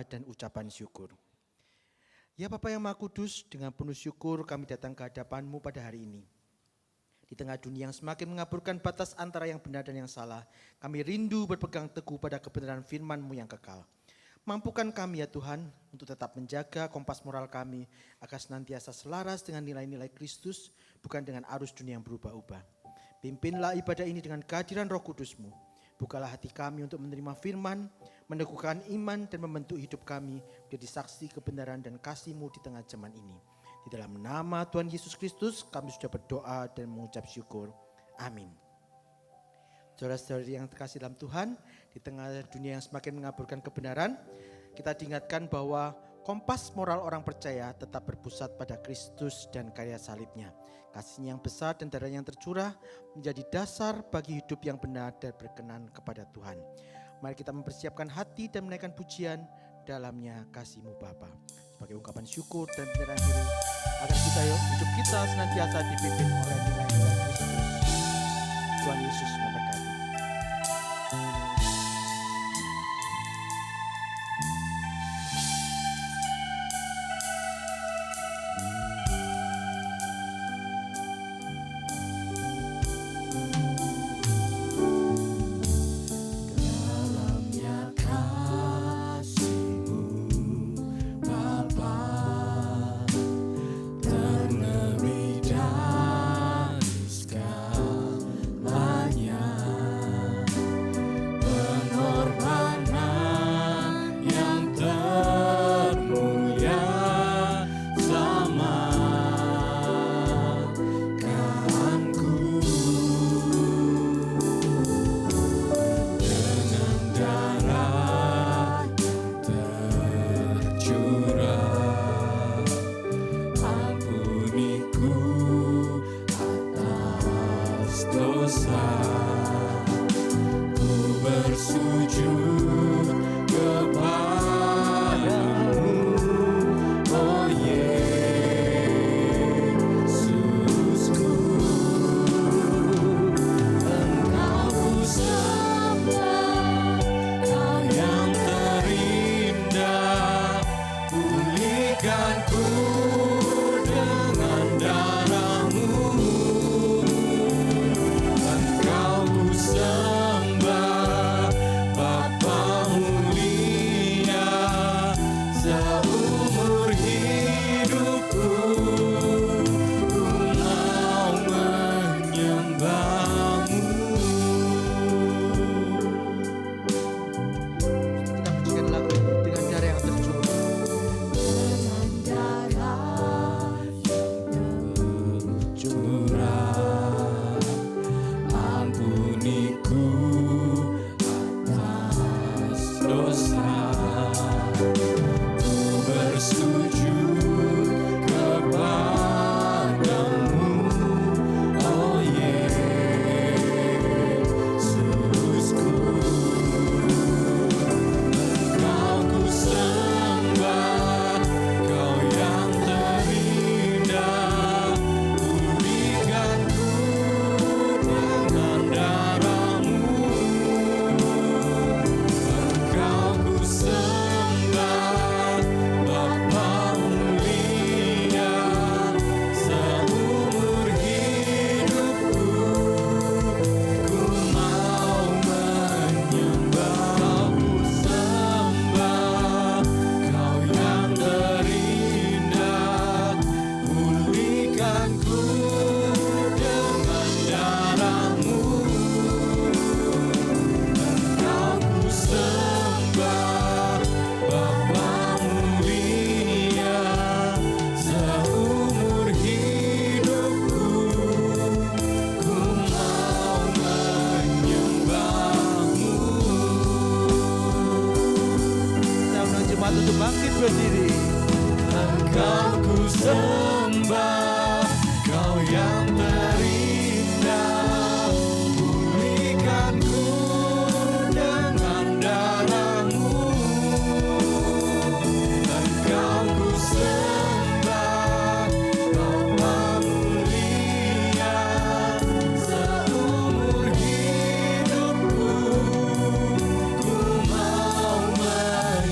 dan ucapan syukur. Ya Bapa yang Maha Kudus, dengan penuh syukur kami datang ke hadapan-Mu pada hari ini. Di tengah dunia yang semakin mengaburkan batas antara yang benar dan yang salah, kami rindu berpegang teguh pada kebenaran firman-Mu yang kekal. Mampukan kami ya Tuhan untuk tetap menjaga kompas moral kami agar senantiasa selaras dengan nilai-nilai Kristus, bukan dengan arus dunia yang berubah-ubah. Pimpinlah ibadah ini dengan kehadiran Roh Kudus-Mu. Bukalah hati kami untuk menerima firman, meneguhkan iman dan membentuk hidup kami menjadi saksi kebenaran dan kasih-Mu di tengah zaman ini. Di dalam nama Tuhan Yesus Kristus kami sudah berdoa dan mengucap syukur. Amin. Saudara-saudari yang terkasih dalam Tuhan, di tengah dunia yang semakin mengaburkan kebenaran, kita diingatkan bahwa kompas moral orang percaya tetap berpusat pada Kristus dan karya salibnya. Kasih-Nya yang besar dan darah-Nya yang tercurah menjadi dasar bagi hidup yang benar dan berkenan kepada Tuhan. Mari kita mempersiapkan hati dan menaikkan pujian dalamnya kasih-Mu Bapa, sebagai ungkapan syukur dan penyerahan diri, agar hidup kita senantiasa dipimpin oleh nilai-nilai Kristus. Tuhan Yesus memberkati.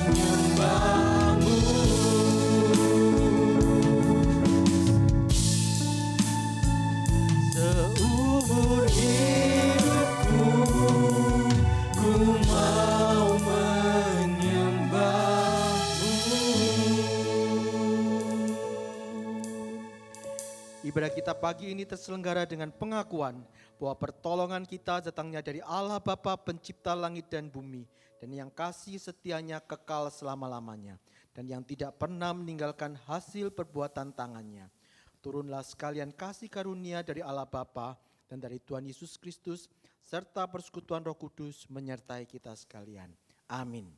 Menyembah Ibadah kita pagi ini terselenggara dengan pengakuan bahwa pertolongan kita datangnya dari Allah Bapa pencipta langit dan bumi, dan yang kasih setianya kekal selama-lamanya, dan yang tidak pernah meninggalkan hasil perbuatan tangannya. Turunlah sekalian kasih karunia dari Allah Bapa dan dari Tuhan Yesus Kristus, serta persekutuan Roh Kudus menyertai kita sekalian. Amin.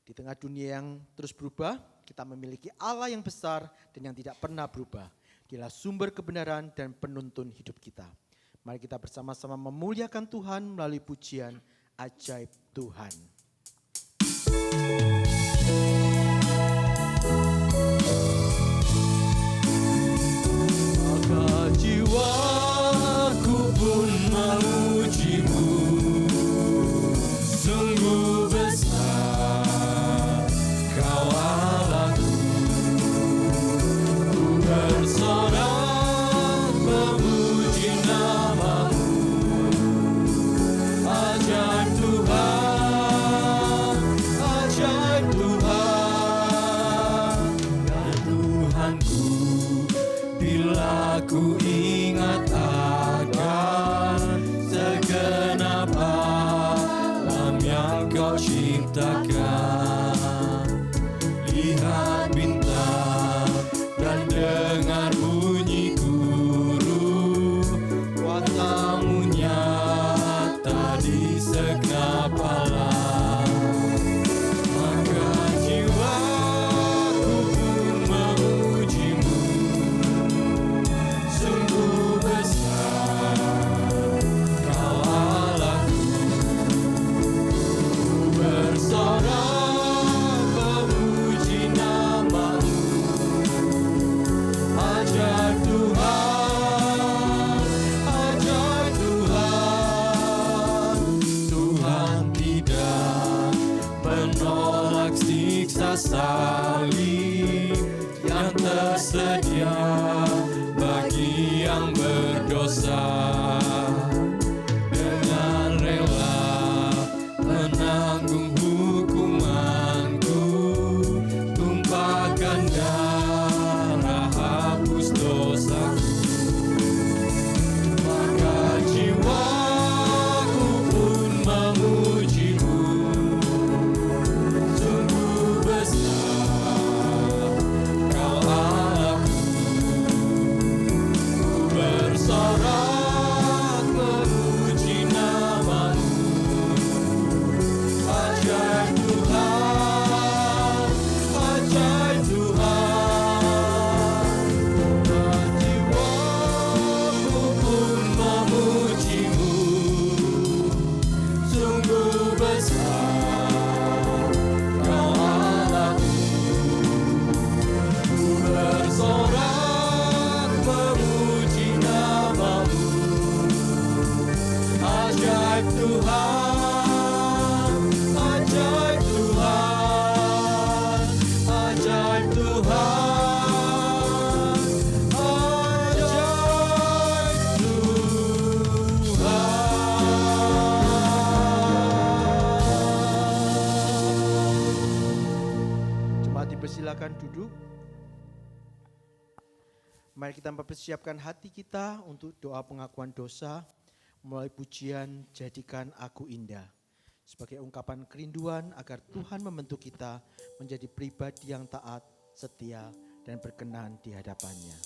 Di tengah dunia yang terus berubah, kita memiliki Allah yang besar dan yang tidak pernah berubah. Dialah sumber kebenaran dan penuntun hidup kita. Mari kita bersama-sama memuliakan Tuhan melalui pujian Ajaib Tuhan. Maka jiwaku pun memuji-Mu, sungguh besar Kau Allahku. Ku bersorak memuji nama-Mu, ajaib Tuhan, ajaib Tuhan. Ya Tuhanku, bila ku ingat akan segenap alam yang Kau ciptakan, lihat bintang dan dengar bunyi guru, kuasa-Mu nyata di segenap alam. Maka jiwaku pun memuji-Mu, sungguh besar Kau Allahku. Ku bersorak memuji nama-Mu, ajaib Tuhan, ajaib Tuhan. Tuhan tidak menolak siksa salib yang tersedia bagi yang berdosa. Dengan rela menanggung hukumanku, tumpahkan darah hapus dosaku. Maka jiwaku pun memuji-Mu, sungguh besar Kau Allahku. Ku bersorak memuji nama-Mu, ajaib Tuhan, ajaib Tuhan. Jiwaku pun memuji-Mu, sungguh besar Kau Allahku. Ku bersorak memuji nama-Mu, ajaib Tuhan, ajaib Tuhan, ajaib Tuhan, ajaib Tuhan. Jemaat dipersilakan duduk. Mari kita mempersiapkan hati kita untuk doa pengakuan dosa melalui pujian Jadikan Aku Indah, sebagai ungkapan kerinduan agar Tuhan membentuk kita menjadi pribadi yang taat, setia, dan berkenan di hadapan-Nya.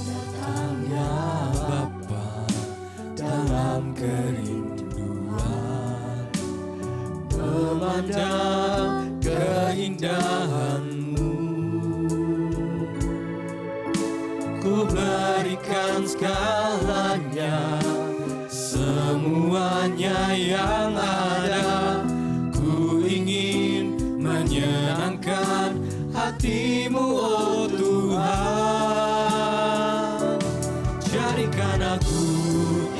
Datangnya Bapa dalam kerinduan, memandang keindahan-Mu. Ku berikan segalanya, semuanya yang ada. Ku ingin menyenangkan hati-Mu, oh Tuhan. Jadikan aku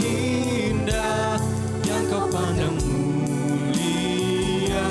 indah yang Kau pandang mulia,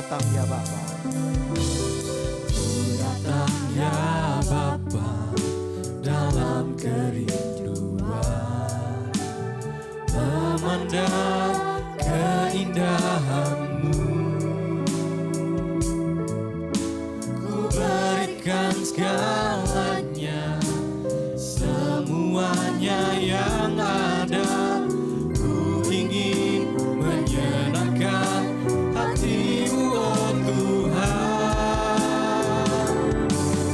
datang ya Bapa. Ku datang ya Bapa dalam kerinduan, memandang keindahan-Mu. Ku berikan segalanya, semuanya yang ada. Ku ingin menyenangkan hati-Mu, oh Tuhan.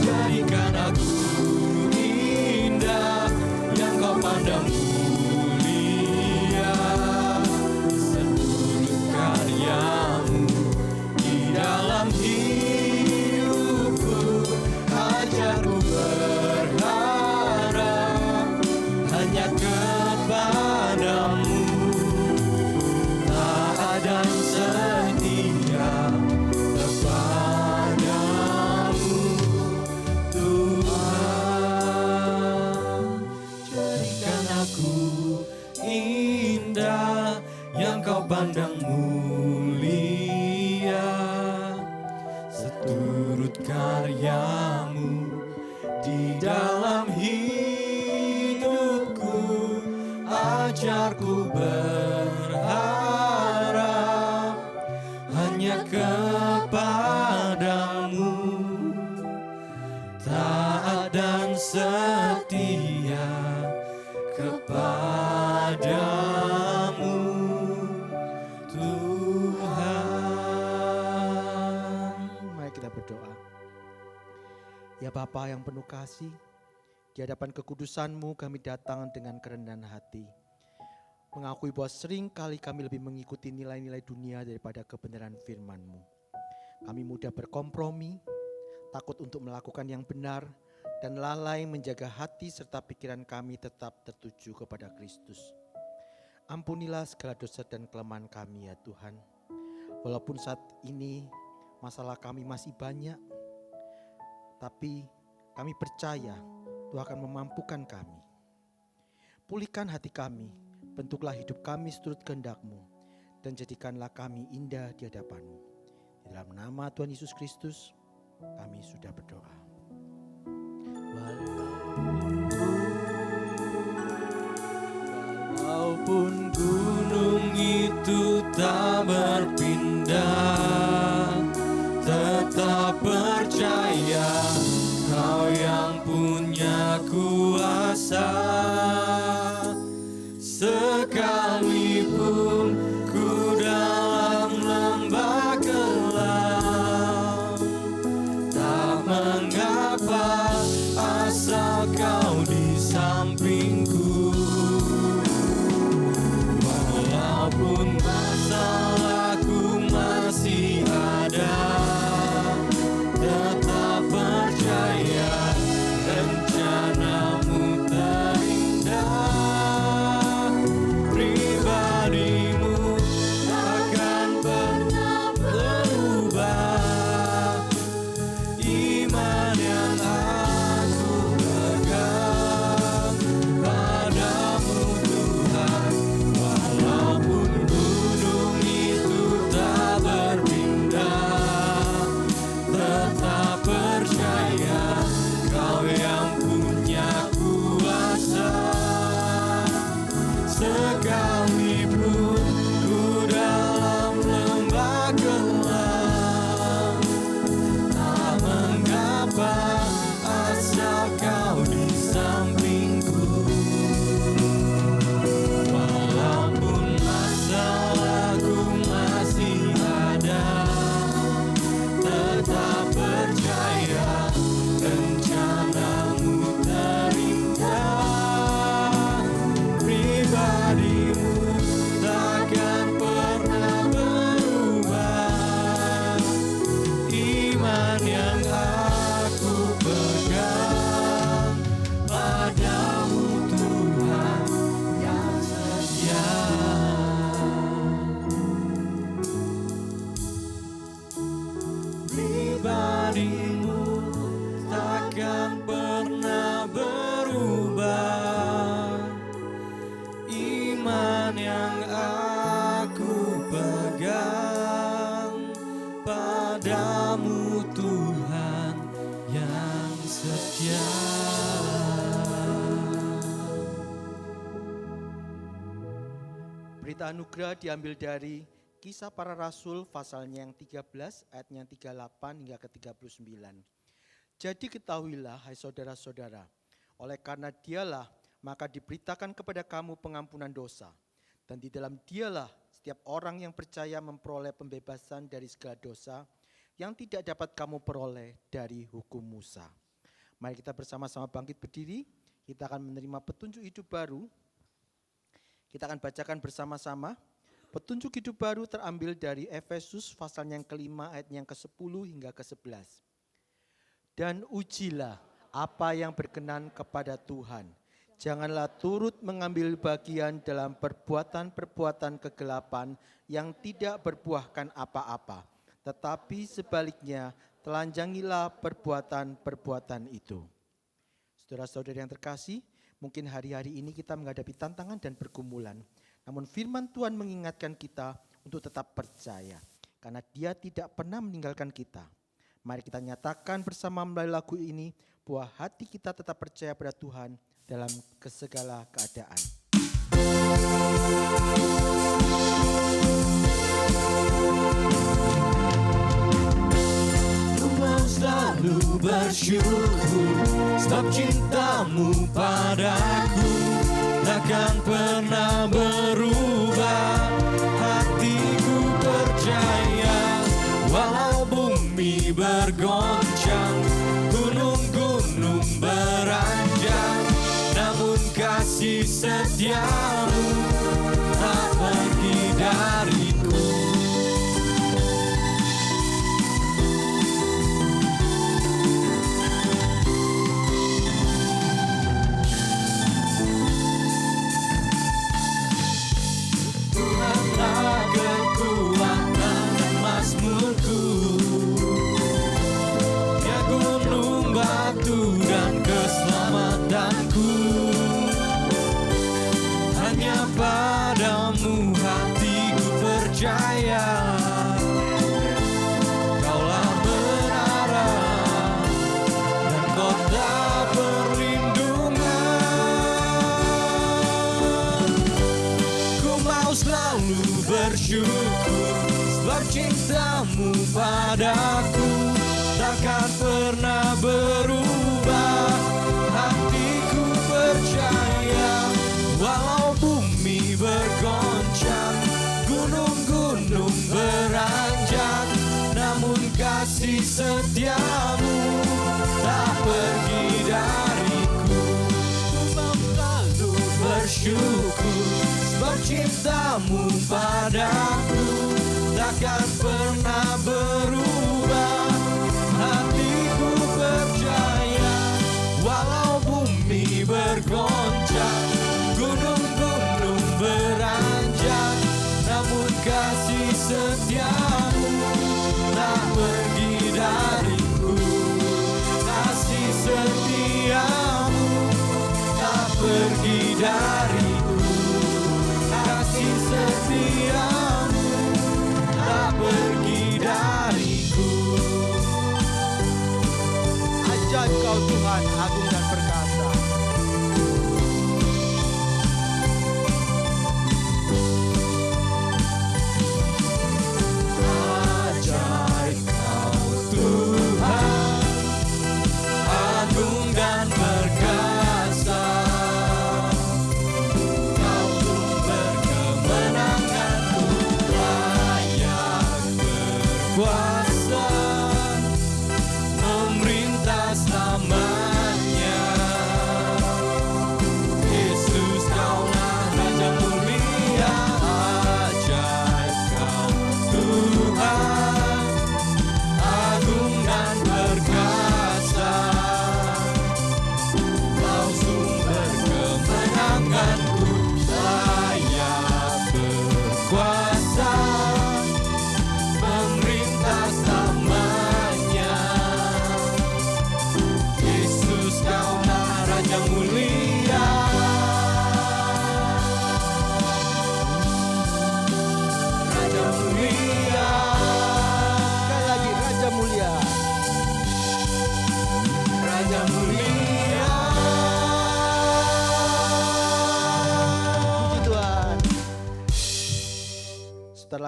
Jadikan aku indah yang Kau pandang mulia, seluruh karya-Mu di dalam hidupku. Ajarku berharap hanya kepadamu, taat dan setia kepadamu, Tuhan. Jadikan aku indah yang Kau pandang mulia, seturut karya-Mu di dalam hidupku. Ajarku berharap hanya kepadamu, taat dan setia kepadamu, Tuhan. Mari kita berdoa. Ya Bapa yang penuh kasih, di hadapan kekudusan-Mu kami datang dengan kerendahan hati. Mengakui bahwa sering kali kami lebih mengikuti nilai-nilai dunia daripada kebenaran firman-Mu. Kami mudah berkompromi, takut untuk melakukan yang benar, dan lalai menjaga hati serta pikiran kami tetap tertuju kepada Kristus. Ampunilah segala dosa dan kelemahan kami ya Tuhan. Walaupun saat ini masalah kami masih banyak, tapi kami percaya Tuhan akan memampukan kami. Pulihkan hati kami, bentuklah hidup kami seturut kehendak-Mu, dan jadikanlah kami indah di hadapan-Mu. Di dalam nama Tuhan Yesus Kristus, kami sudah berdoa. Walaupun gunung itu tak berpindah, tetap percaya Kau yang punya kuasa. Sekalipun ku dalam lembah gelap, tak mengapa asal Kau di sampingku. Walaupun masalahku masih ada, tetap percaya rencana-Mu terima. Berita anugerah diambil dari Kisah Para Rasul pasalnya yang 13 ayatnya 38 hingga ke 39. Jadi ketahuilah hai saudara-saudara, oleh karena dialah maka diberitakan kepada kamu pengampunan dosa. Dan di dalam dialah setiap orang yang percaya memperoleh pembebasan dari segala dosa yang tidak dapat kamu peroleh dari hukum Musa. Mari kita bersama-sama bangkit berdiri, kita akan menerima petunjuk hidup baru. Kita akan bacakan bersama-sama. Petunjuk hidup baru terambil dari Efesus pasal yang kelima ayat yang ke-10 hingga ke-11. Dan ujilah apa yang berkenan kepada Tuhan. Janganlah turut mengambil bagian dalam perbuatan-perbuatan kegelapan yang tidak berbuahkan apa-apa. Tetapi sebaliknya telanjangilah perbuatan-perbuatan itu. Saudara-saudara yang terkasih, mungkin hari-hari ini kita menghadapi tantangan dan pergumulan. Namun firman Tuhan mengingatkan kita untuk tetap percaya. Karena Dia tidak pernah meninggalkan kita. Mari kita nyatakan bersama melalui lagu ini bahwa hati kita tetap percaya pada Tuhan dalam segala keadaan. Selalu bersyukur sebab cintamu padaku takkan pernah berubah. Hatiku percaya walau bumi bergoncang, gunung-gunung beranjak, namun kasih setiamu tak pergi dariku. Padamu hatiku percaya, Kaulah menara dan kota perlindungan. Ku mau selalu bersyukur sebab cintamu padaku takkan pernah berubah. Hatiku percaya walau bumi bergoncang, gunung-gunung beranjak, namun kasih setiamu tak pergi dariku. Ku mau selalu bersyukur sebab cintamu padaku takkan pernah berubah. Hatiku percaya walau bumi bergoncang, gunung-gunung beranjak, namun kasih setiamu tak pergi dariku. Kasih setiamu tak pergi dariku. Kasih setiamu tak pergi dariku. Ajaib Kau Tuhan, agung dan perkasa. Kau pun berkemenangan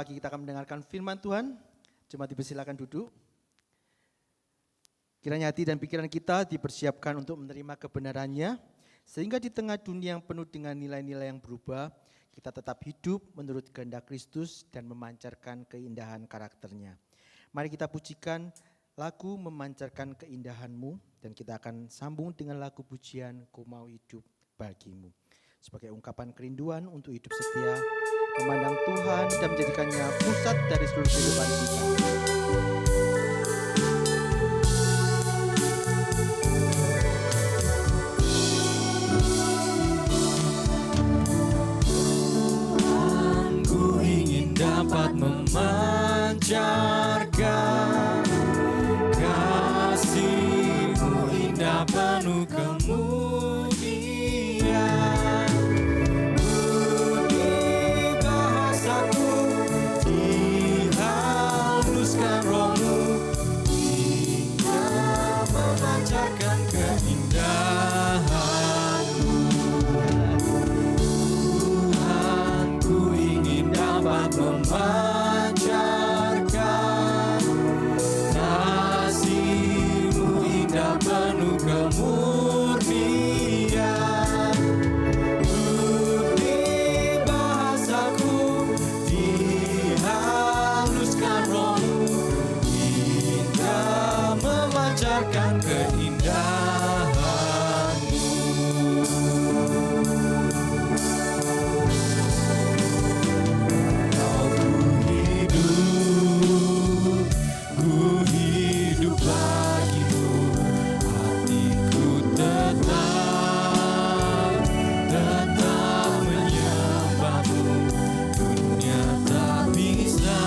lagi kita akan mendengarkan firman Tuhan. Jemaat dipersilakan duduk. Kiranya hati dan pikiran kita dipersiapkan untuk menerima kebenarannya, sehingga di tengah dunia yang penuh dengan nilai-nilai yang berubah, kita tetap hidup menurut kehendak Kristus dan memancarkan keindahan karakternya. Mari kita pujikan lagu Memancarkan Keindahanmu, dan kita akan sambung dengan lagu pujian Ku Mau Hidup Bagimu. Sebagai ungkapan kerinduan untuk hidup setia, memandang Tuhan dan menjadikannya pusat dari seluruh kehidupan kita. Dapat memancarkan kasih-Mu indah penuh kemuliaan. Budi bahasaku dihaluskan Roh-Mu hingga memancarkan keindahan-Mu. Tuhan, ku ingin dapat memancarkan kasih-Mu indah penuh kemurnian. Bukti bahasaku dihaluskan Roh-Mu hingga memancarkan keindahan-Mu. Ku hidup bagimu, hatiku tetap menyembahmu. Dunia tak bisa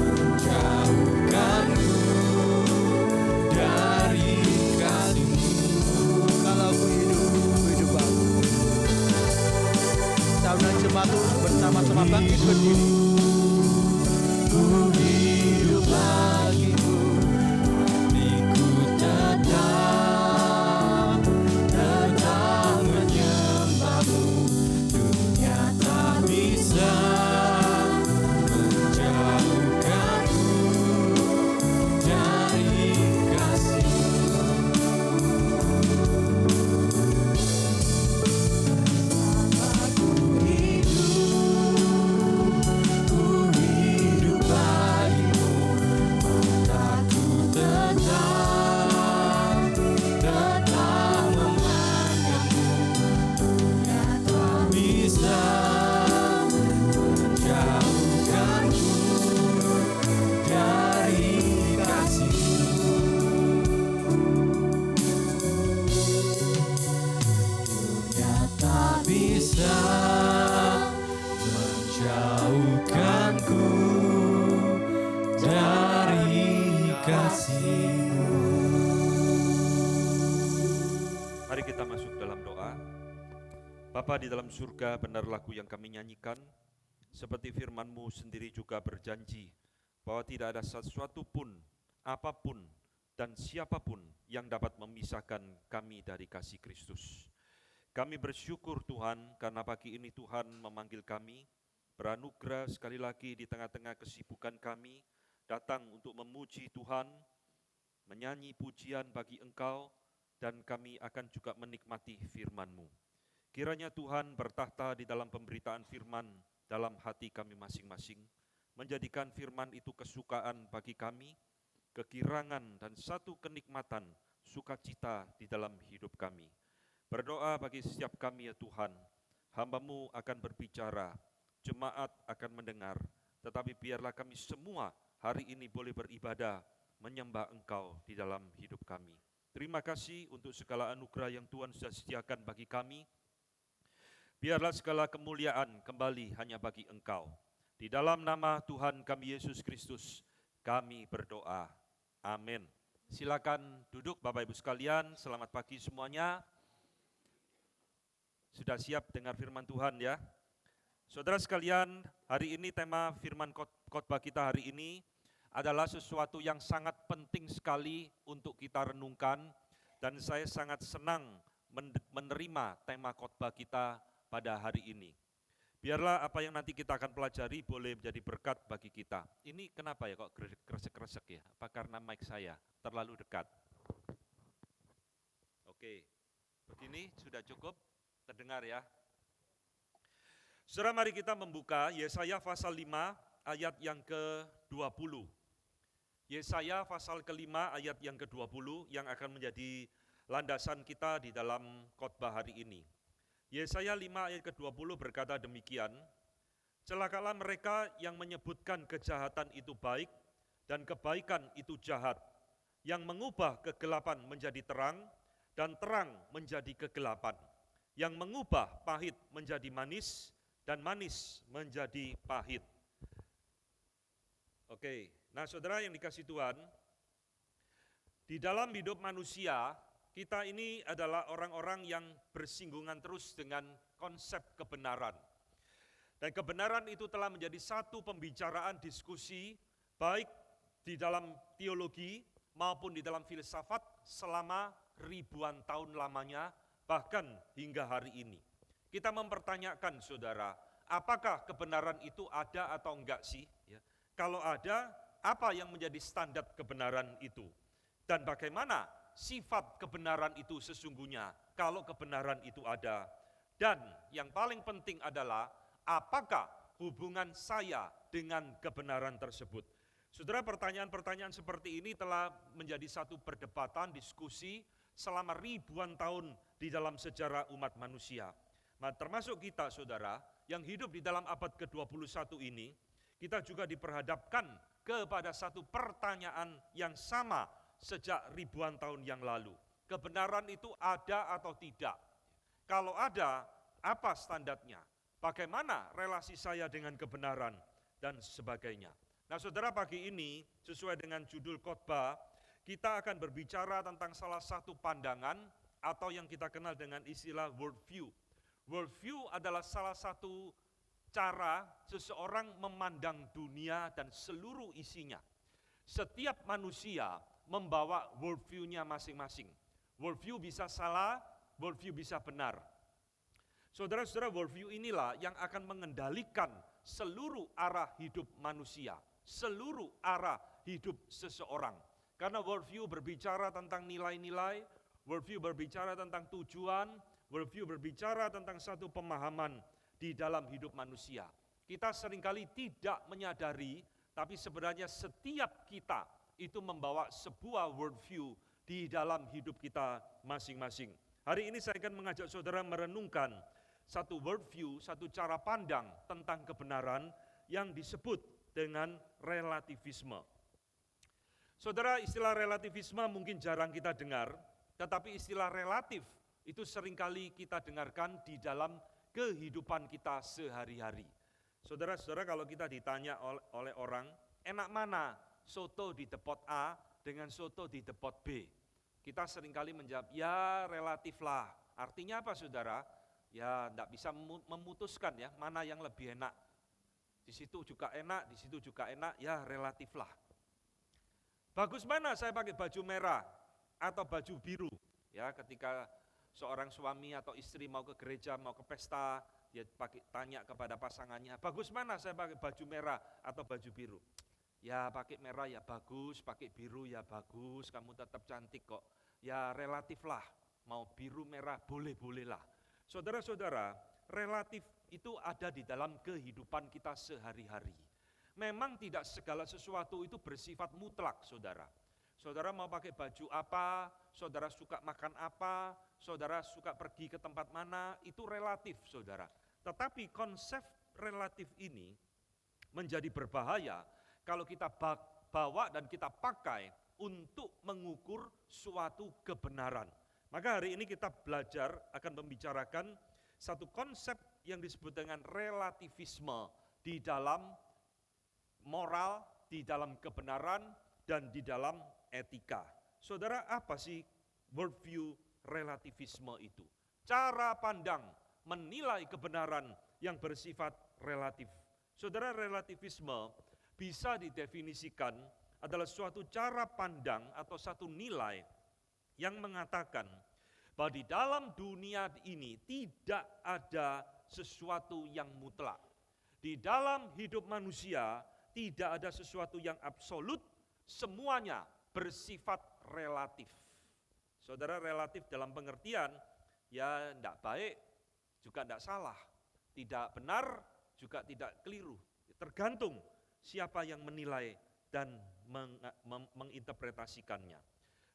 menjauhkanku dari kasih-Mu. Bersama-sama bangkit berdiri. Ku hidup bagimu, hatiku tetap menyembahmu. Dunia tak bisa menjauhkanku dari kasih-Mu. Bisa menjauhkanku dari kasih-Mu. Mari kita masuk dalam doa. Bapa di dalam surga, benar lagu yang kami nyanyikan, seperti firman-Mu sendiri juga berjanji, bahwa tidak ada sesuatu pun, apapun, dan siapapun yang dapat memisahkan kami dari kasih Kristus. Kami bersyukur Tuhan, karena pagi ini Tuhan memanggil kami, beranugerah sekali lagi di tengah-tengah kesibukan kami, datang untuk memuji Tuhan, menyanyi pujian bagi Engkau, dan kami akan juga menikmati firman-Mu. Kiranya Tuhan bertahta di dalam pemberitaan firman dalam hati kami masing-masing, menjadikan firman itu kesukaan bagi kami, kegirangan dan satu kenikmatan, sukacita di dalam hidup kami. Berdoa bagi setiap kami ya Tuhan, hamba-Mu akan berbicara, jemaat akan mendengar, tetapi biarlah kami semua hari ini boleh beribadah, menyembah Engkau di dalam hidup kami. Terima kasih untuk segala anugerah yang Tuhan sudah sediakan bagi kami. Biarlah segala kemuliaan kembali hanya bagi Engkau. Di dalam nama Tuhan kami Yesus Kristus, kami berdoa. Amin. Silakan duduk Bapak Ibu sekalian, selamat pagi semuanya. Sudah siap dengar firman Tuhan ya? Saudara sekalian, hari ini tema firman khotbah kita hari ini adalah sesuatu yang sangat penting sekali untuk kita renungkan, dan saya sangat senang menerima tema khotbah kita pada hari ini. Biarlah apa yang nanti kita akan pelajari boleh menjadi berkat bagi kita. Ini kenapa ya kok kresek-kresek ya? Apa karena mic saya terlalu dekat? Oke, begini sudah cukup terdengar ya? Saudara, mari kita membuka Yesaya pasal 5 ayat yang ke-20. Yesaya pasal ke-5 ayat yang ke-20 yang akan menjadi landasan kita di dalam khotbah hari ini. Yesaya 5 ayat ke-20 berkata demikian, celakalah mereka yang menyebutkan kejahatan itu baik dan kebaikan itu jahat, yang mengubah kegelapan menjadi terang dan terang menjadi kegelapan, yang mengubah pahit menjadi manis dan manis menjadi pahit. Oke, nah saudara yang dikasih Tuhan, di dalam hidup manusia, kita ini adalah orang-orang yang bersinggungan terus dengan konsep kebenaran. Dan kebenaran itu telah menjadi satu pembicaraan diskusi, baik di dalam teologi maupun di dalam filsafat selama ribuan tahun lamanya, bahkan hingga hari ini. Kita mempertanyakan saudara, apakah kebenaran itu ada atau enggak sih? Ya. Kalau ada, apa yang menjadi standar kebenaran itu? Dan bagaimana sifat kebenaran itu sesungguhnya kalau kebenaran itu ada? Dan yang paling penting adalah apakah hubungan saya dengan kebenaran tersebut? Saudara, pertanyaan-pertanyaan seperti ini telah menjadi satu perdebatan, diskusi selama ribuan tahun di dalam sejarah umat manusia. Nah, termasuk kita saudara yang hidup di dalam abad ke-21 ini, kita juga diperhadapkan kepada satu pertanyaan yang sama sejak ribuan tahun yang lalu. Kebenaran itu ada atau tidak? Kalau ada, apa standarnya? Bagaimana relasi saya dengan kebenaran? Dan sebagainya. Nah saudara, pagi ini sesuai dengan judul khotbah, kita akan berbicara tentang salah satu pandangan atau yang kita kenal dengan istilah worldview. Worldview adalah salah satu cara seseorang memandang dunia dan seluruh isinya. Setiap manusia membawa worldview-nya masing-masing. Worldview bisa salah, worldview bisa benar. Saudara-saudara, worldview inilah yang akan mengendalikan seluruh arah hidup manusia, seluruh arah hidup seseorang. Karena worldview berbicara tentang nilai-nilai, worldview berbicara tentang tujuan, worldview berbicara tentang satu pemahaman di dalam hidup manusia. Kita seringkali tidak menyadari, tapi sebenarnya setiap kita itu membawa sebuah worldview di dalam hidup kita masing-masing. Hari ini saya akan mengajak saudara merenungkan satu worldview, satu cara pandang tentang kebenaran yang disebut dengan relativisme. Saudara, istilah relativisme mungkin jarang kita dengar, tetapi istilah relatif itu seringkali kita dengarkan di dalam kehidupan kita sehari-hari. Saudara-saudara, kalau kita ditanya oleh orang, enak mana soto di depot A dengan soto di depot B? Kita seringkali menjawab, ya relatif lah. Artinya apa saudara? Ya tidak bisa memutuskan ya mana yang lebih enak. Di situ juga enak, di situ juga enak, ya relatif lah. Bagus mana saya pakai baju merah atau baju biru? Ya, ketika seorang suami atau istri mau ke gereja, mau ke pesta, dia tanya kepada pasangannya, bagus mana saya pakai baju merah atau baju biru? Ya pakai merah ya bagus, pakai biru ya bagus, kamu tetap cantik kok. Ya relatif lah, mau biru merah boleh-boleh lah. Saudara-saudara, relatif itu ada di dalam kehidupan kita sehari-hari. Memang tidak segala sesuatu itu bersifat mutlak, saudara. Saudara mau pakai baju apa, saudara suka makan apa, saudara suka pergi ke tempat mana, itu relatif, saudara. Tetapi konsep relatif ini menjadi berbahaya kalau kita bawa dan kita pakai untuk mengukur suatu kebenaran. Maka hari ini kita belajar akan membicarakan satu konsep yang disebut dengan relativisme di dalam moral, di dalam kebenaran, dan di dalam etika. Saudara, apa sih worldview relativisme itu? Cara pandang menilai kebenaran yang bersifat relatif. Saudara, relativisme bisa didefinisikan adalah suatu cara pandang atau satu nilai yang mengatakan bahwa di dalam dunia ini tidak ada sesuatu yang mutlak. Di dalam hidup manusia tidak ada sesuatu yang absolut, semuanya bersifat relatif. Saudara, relatif dalam pengertian ya tidak baik, juga tidak salah, tidak benar, juga tidak keliru. Tergantung siapa yang menilai dan menginterpretasikannya.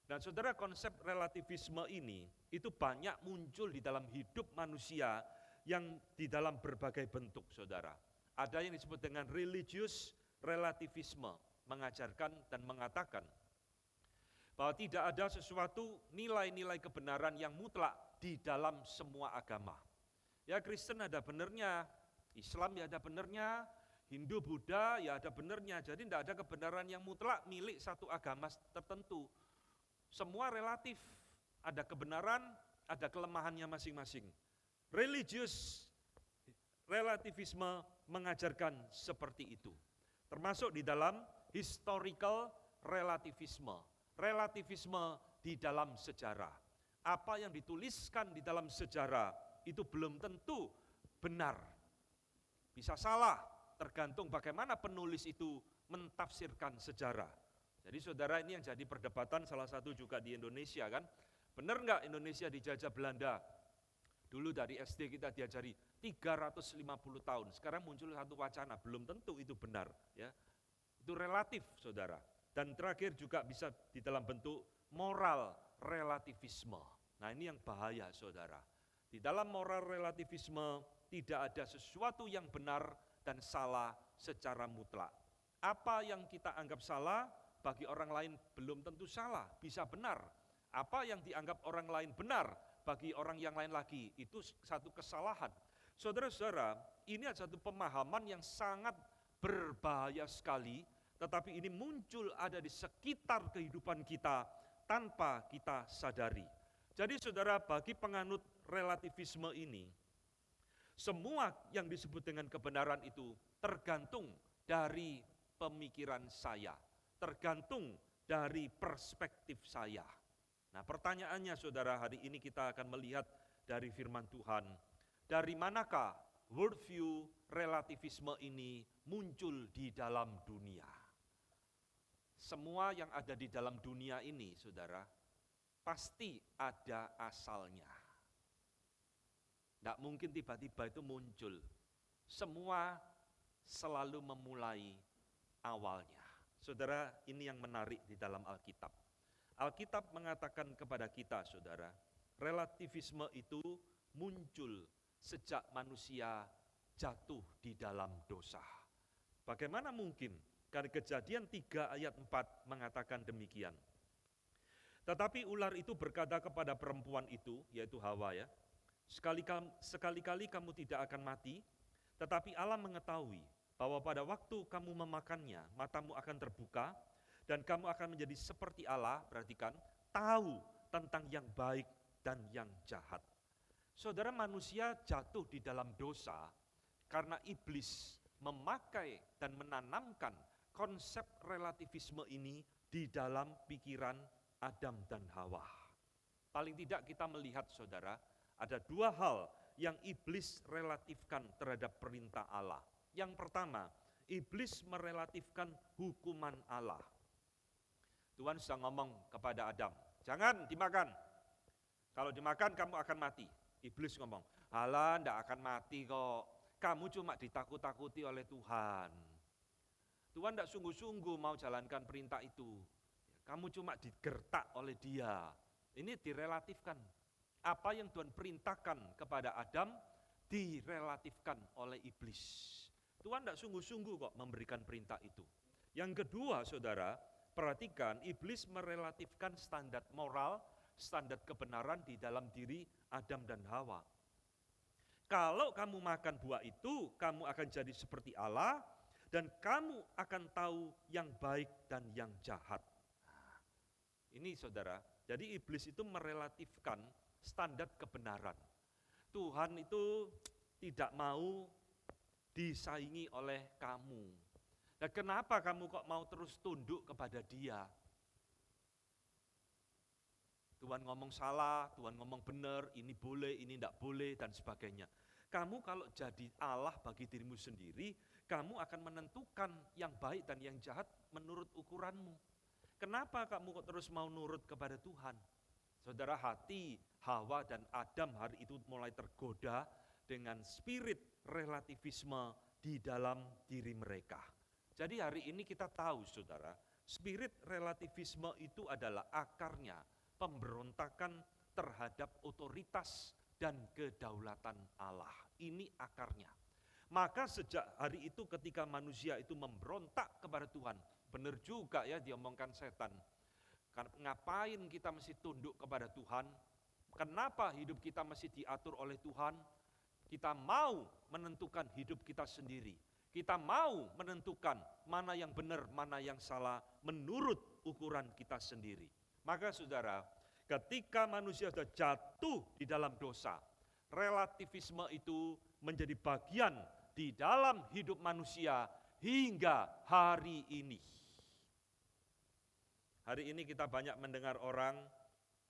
Dan saudara, konsep relativisme ini itu banyak muncul di dalam hidup manusia yang di dalam berbagai bentuk, saudara. Ada yang disebut dengan religious relativisme, mengajarkan dan mengatakan bahwa tidak ada sesuatu nilai-nilai kebenaran yang mutlak di dalam semua agama. Ya, Kristen ada benernya, Islam ya ada benernya, Hindu, Buddha ya ada benernya. Jadi tidak ada kebenaran yang mutlak milik satu agama tertentu. Semua relatif, ada kebenaran, ada kelemahannya masing-masing. Religious relativisme mengajarkan seperti itu. Termasuk di dalam historical relativisme. Relativisme di dalam sejarah. Apa yang dituliskan di dalam sejarah itu belum tentu benar. Bisa salah, tergantung bagaimana penulis itu mentafsirkan sejarah. Jadi saudara, ini yang jadi perdebatan salah satu juga di Indonesia kan. Benar enggak Indonesia dijajah Belanda? Dulu dari SD kita diajari 350 tahun. Sekarang muncul satu wacana, belum tentu itu benar. Ya, itu relatif, saudara. Dan terakhir juga bisa di dalam bentuk moral relativisme. Nah, ini yang bahaya, saudara. Di dalam moral relativisme tidak ada sesuatu yang benar dan salah secara mutlak. Apa yang kita anggap salah bagi orang lain belum tentu salah, bisa benar. Apa yang dianggap orang lain benar bagi orang yang lain lagi, itu satu kesalahan. Saudara-saudara, ini adalah satu pemahaman yang sangat berbahaya sekali, tetapi ini muncul ada di sekitar kehidupan kita tanpa kita sadari. Jadi saudara, bagi penganut relativisme ini, semua yang disebut dengan kebenaran itu tergantung dari pemikiran saya, tergantung dari perspektif saya. Nah, pertanyaannya saudara, hari ini kita akan melihat dari firman Tuhan, dari manakah worldview relativisme ini muncul di dalam dunia? Semua yang ada di dalam dunia ini, saudara, pasti ada asalnya. Tidak mungkin tiba-tiba itu muncul. Semua selalu memulai awalnya. Saudara, ini yang menarik di dalam Alkitab. Alkitab mengatakan kepada kita, saudara, relativisme itu muncul sejak manusia jatuh di dalam dosa. Bagaimana mungkin? Karena Kejadian 3 ayat 4 mengatakan demikian. Tetapi ular itu berkata kepada perempuan itu, yaitu Hawa ya, sekali-kali kamu tidak akan mati, tetapi Allah mengetahui bahwa pada waktu kamu memakannya, matamu akan terbuka, dan kamu akan menjadi seperti Allah, perhatikan, tahu tentang yang baik dan yang jahat. Saudara, manusia jatuh di dalam dosa karena iblis memakai dan menanamkan konsep relativisme ini di dalam pikiran Adam dan Hawa. Paling tidak kita melihat, saudara, ada dua hal yang iblis relatifkan terhadap perintah Allah. Yang pertama, iblis merelatifkan hukuman Allah. Tuhan sedang ngomong kepada Adam, jangan dimakan. Kalau dimakan kamu akan mati. Iblis ngomong, alah ndak akan mati kok. Kamu cuma ditakut-takuti oleh Tuhan. Tuhan ndak sungguh-sungguh mau jalankan perintah itu. Kamu cuma digertak oleh dia. Ini direlatifkan. Apa yang Tuhan perintahkan kepada Adam direlatifkan oleh iblis. Tuhan ndak sungguh-sungguh kok memberikan perintah itu. Yang kedua, saudara, perhatikan, iblis merelatifkan standar moral, standar kebenaran di dalam diri Adam dan Hawa. Kalau kamu makan buah itu, kamu akan jadi seperti Allah, dan kamu akan tahu yang baik dan yang jahat. Nah, ini saudara, jadi iblis itu merelatifkan standar kebenaran. Tuhan itu tidak mau disaingi oleh kamu. Nah, kenapa kamu kok mau terus tunduk kepada Dia? Tuhan ngomong salah, Tuhan ngomong benar, ini boleh, ini tidak boleh, dan sebagainya. Kamu kalau jadi Allah bagi dirimu sendiri, kamu akan menentukan yang baik dan yang jahat menurut ukuranmu. Kenapa kamu kok terus mau nurut kepada Tuhan? Saudara, hati Hawa dan Adam hari itu mulai tergoda dengan spirit relativisme di dalam diri mereka. Jadi hari ini kita tahu saudara, spirit relativisme itu adalah akarnya pemberontakan terhadap otoritas dan kedaulatan Allah. Ini akarnya. Maka sejak hari itu ketika manusia itu memberontak kepada Tuhan, benar juga ya diomongkan setan. Ngapain kita mesti tunduk kepada Tuhan? Kenapa hidup kita mesti diatur oleh Tuhan? Kita mau menentukan hidup kita sendiri. Kita mau menentukan mana yang benar, mana yang salah menurut ukuran kita sendiri. Maka saudara, ketika manusia sudah jatuh di dalam dosa, relativisme itu menjadi bagian di dalam hidup manusia hingga hari ini. Hari ini kita banyak mendengar orang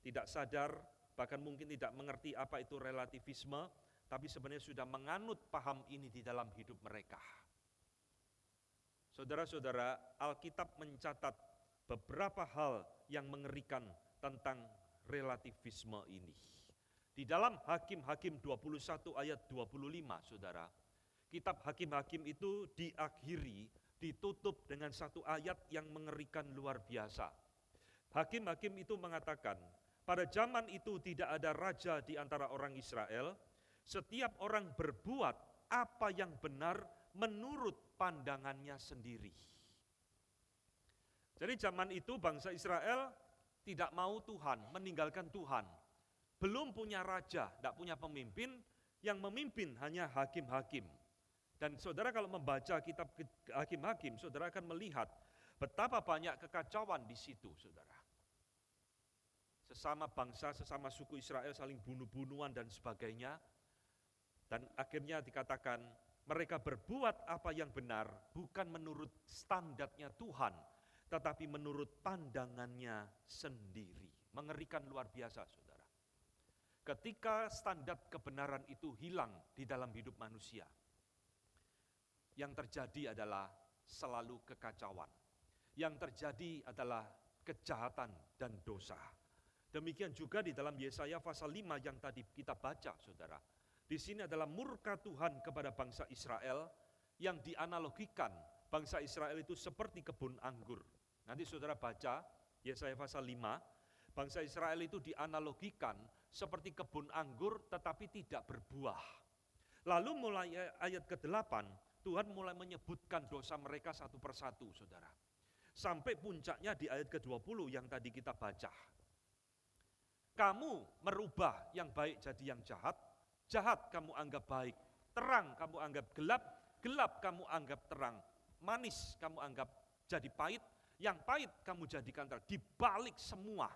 tidak sadar, bahkan mungkin tidak mengerti apa itu relativisme, tapi sebenarnya sudah menganut paham ini di dalam hidup mereka. Saudara-saudara, Alkitab mencatat beberapa hal yang mengerikan tentang relativisme ini. Di dalam Hakim-Hakim 21 ayat 25, saudara, kitab Hakim-Hakim itu diakhiri, ditutup dengan satu ayat yang mengerikan luar biasa. Hakim-Hakim itu mengatakan, pada zaman itu tidak ada raja di antara orang Israel, setiap orang berbuat apa yang benar menurut pandangannya sendiri. Jadi zaman itu bangsa Israel tidak mau Tuhan, meninggalkan Tuhan. Belum punya raja, tidak punya pemimpin, yang memimpin hanya hakim-hakim. Dan saudara kalau membaca kitab Hakim-Hakim, saudara akan melihat betapa banyak kekacauan di situ, saudara. Sesama bangsa, sesama suku Israel saling bunuh-bunuhan dan sebagainya. Dan akhirnya dikatakan mereka berbuat apa yang benar bukan menurut standarnya Tuhan, tetapi menurut pandangannya sendiri. Mengerikan luar biasa, saudara. Ketika standar kebenaran itu hilang di dalam hidup manusia, yang terjadi adalah selalu kekacauan. Yang terjadi adalah kejahatan dan dosa. Demikian juga di dalam Yesaya pasal 5 yang tadi kita baca, saudara. Di sini adalah murka Tuhan kepada bangsa Israel yang dianalogikan bangsa Israel itu seperti kebun anggur. Nanti saudara baca Yesaya pasal 5, bangsa Israel itu dianalogikan seperti kebun anggur tetapi tidak berbuah. Lalu mulai ayat ke-8, Tuhan mulai menyebutkan dosa mereka satu persatu, saudara. Sampai puncaknya di ayat ke-20 yang tadi kita baca. Kamu merubah yang baik jadi yang jahat, jahat kamu anggap baik, terang kamu anggap gelap, gelap kamu anggap terang, manis kamu anggap jadi pahit, yang pahit kamu jadikan terang, dibalik semua.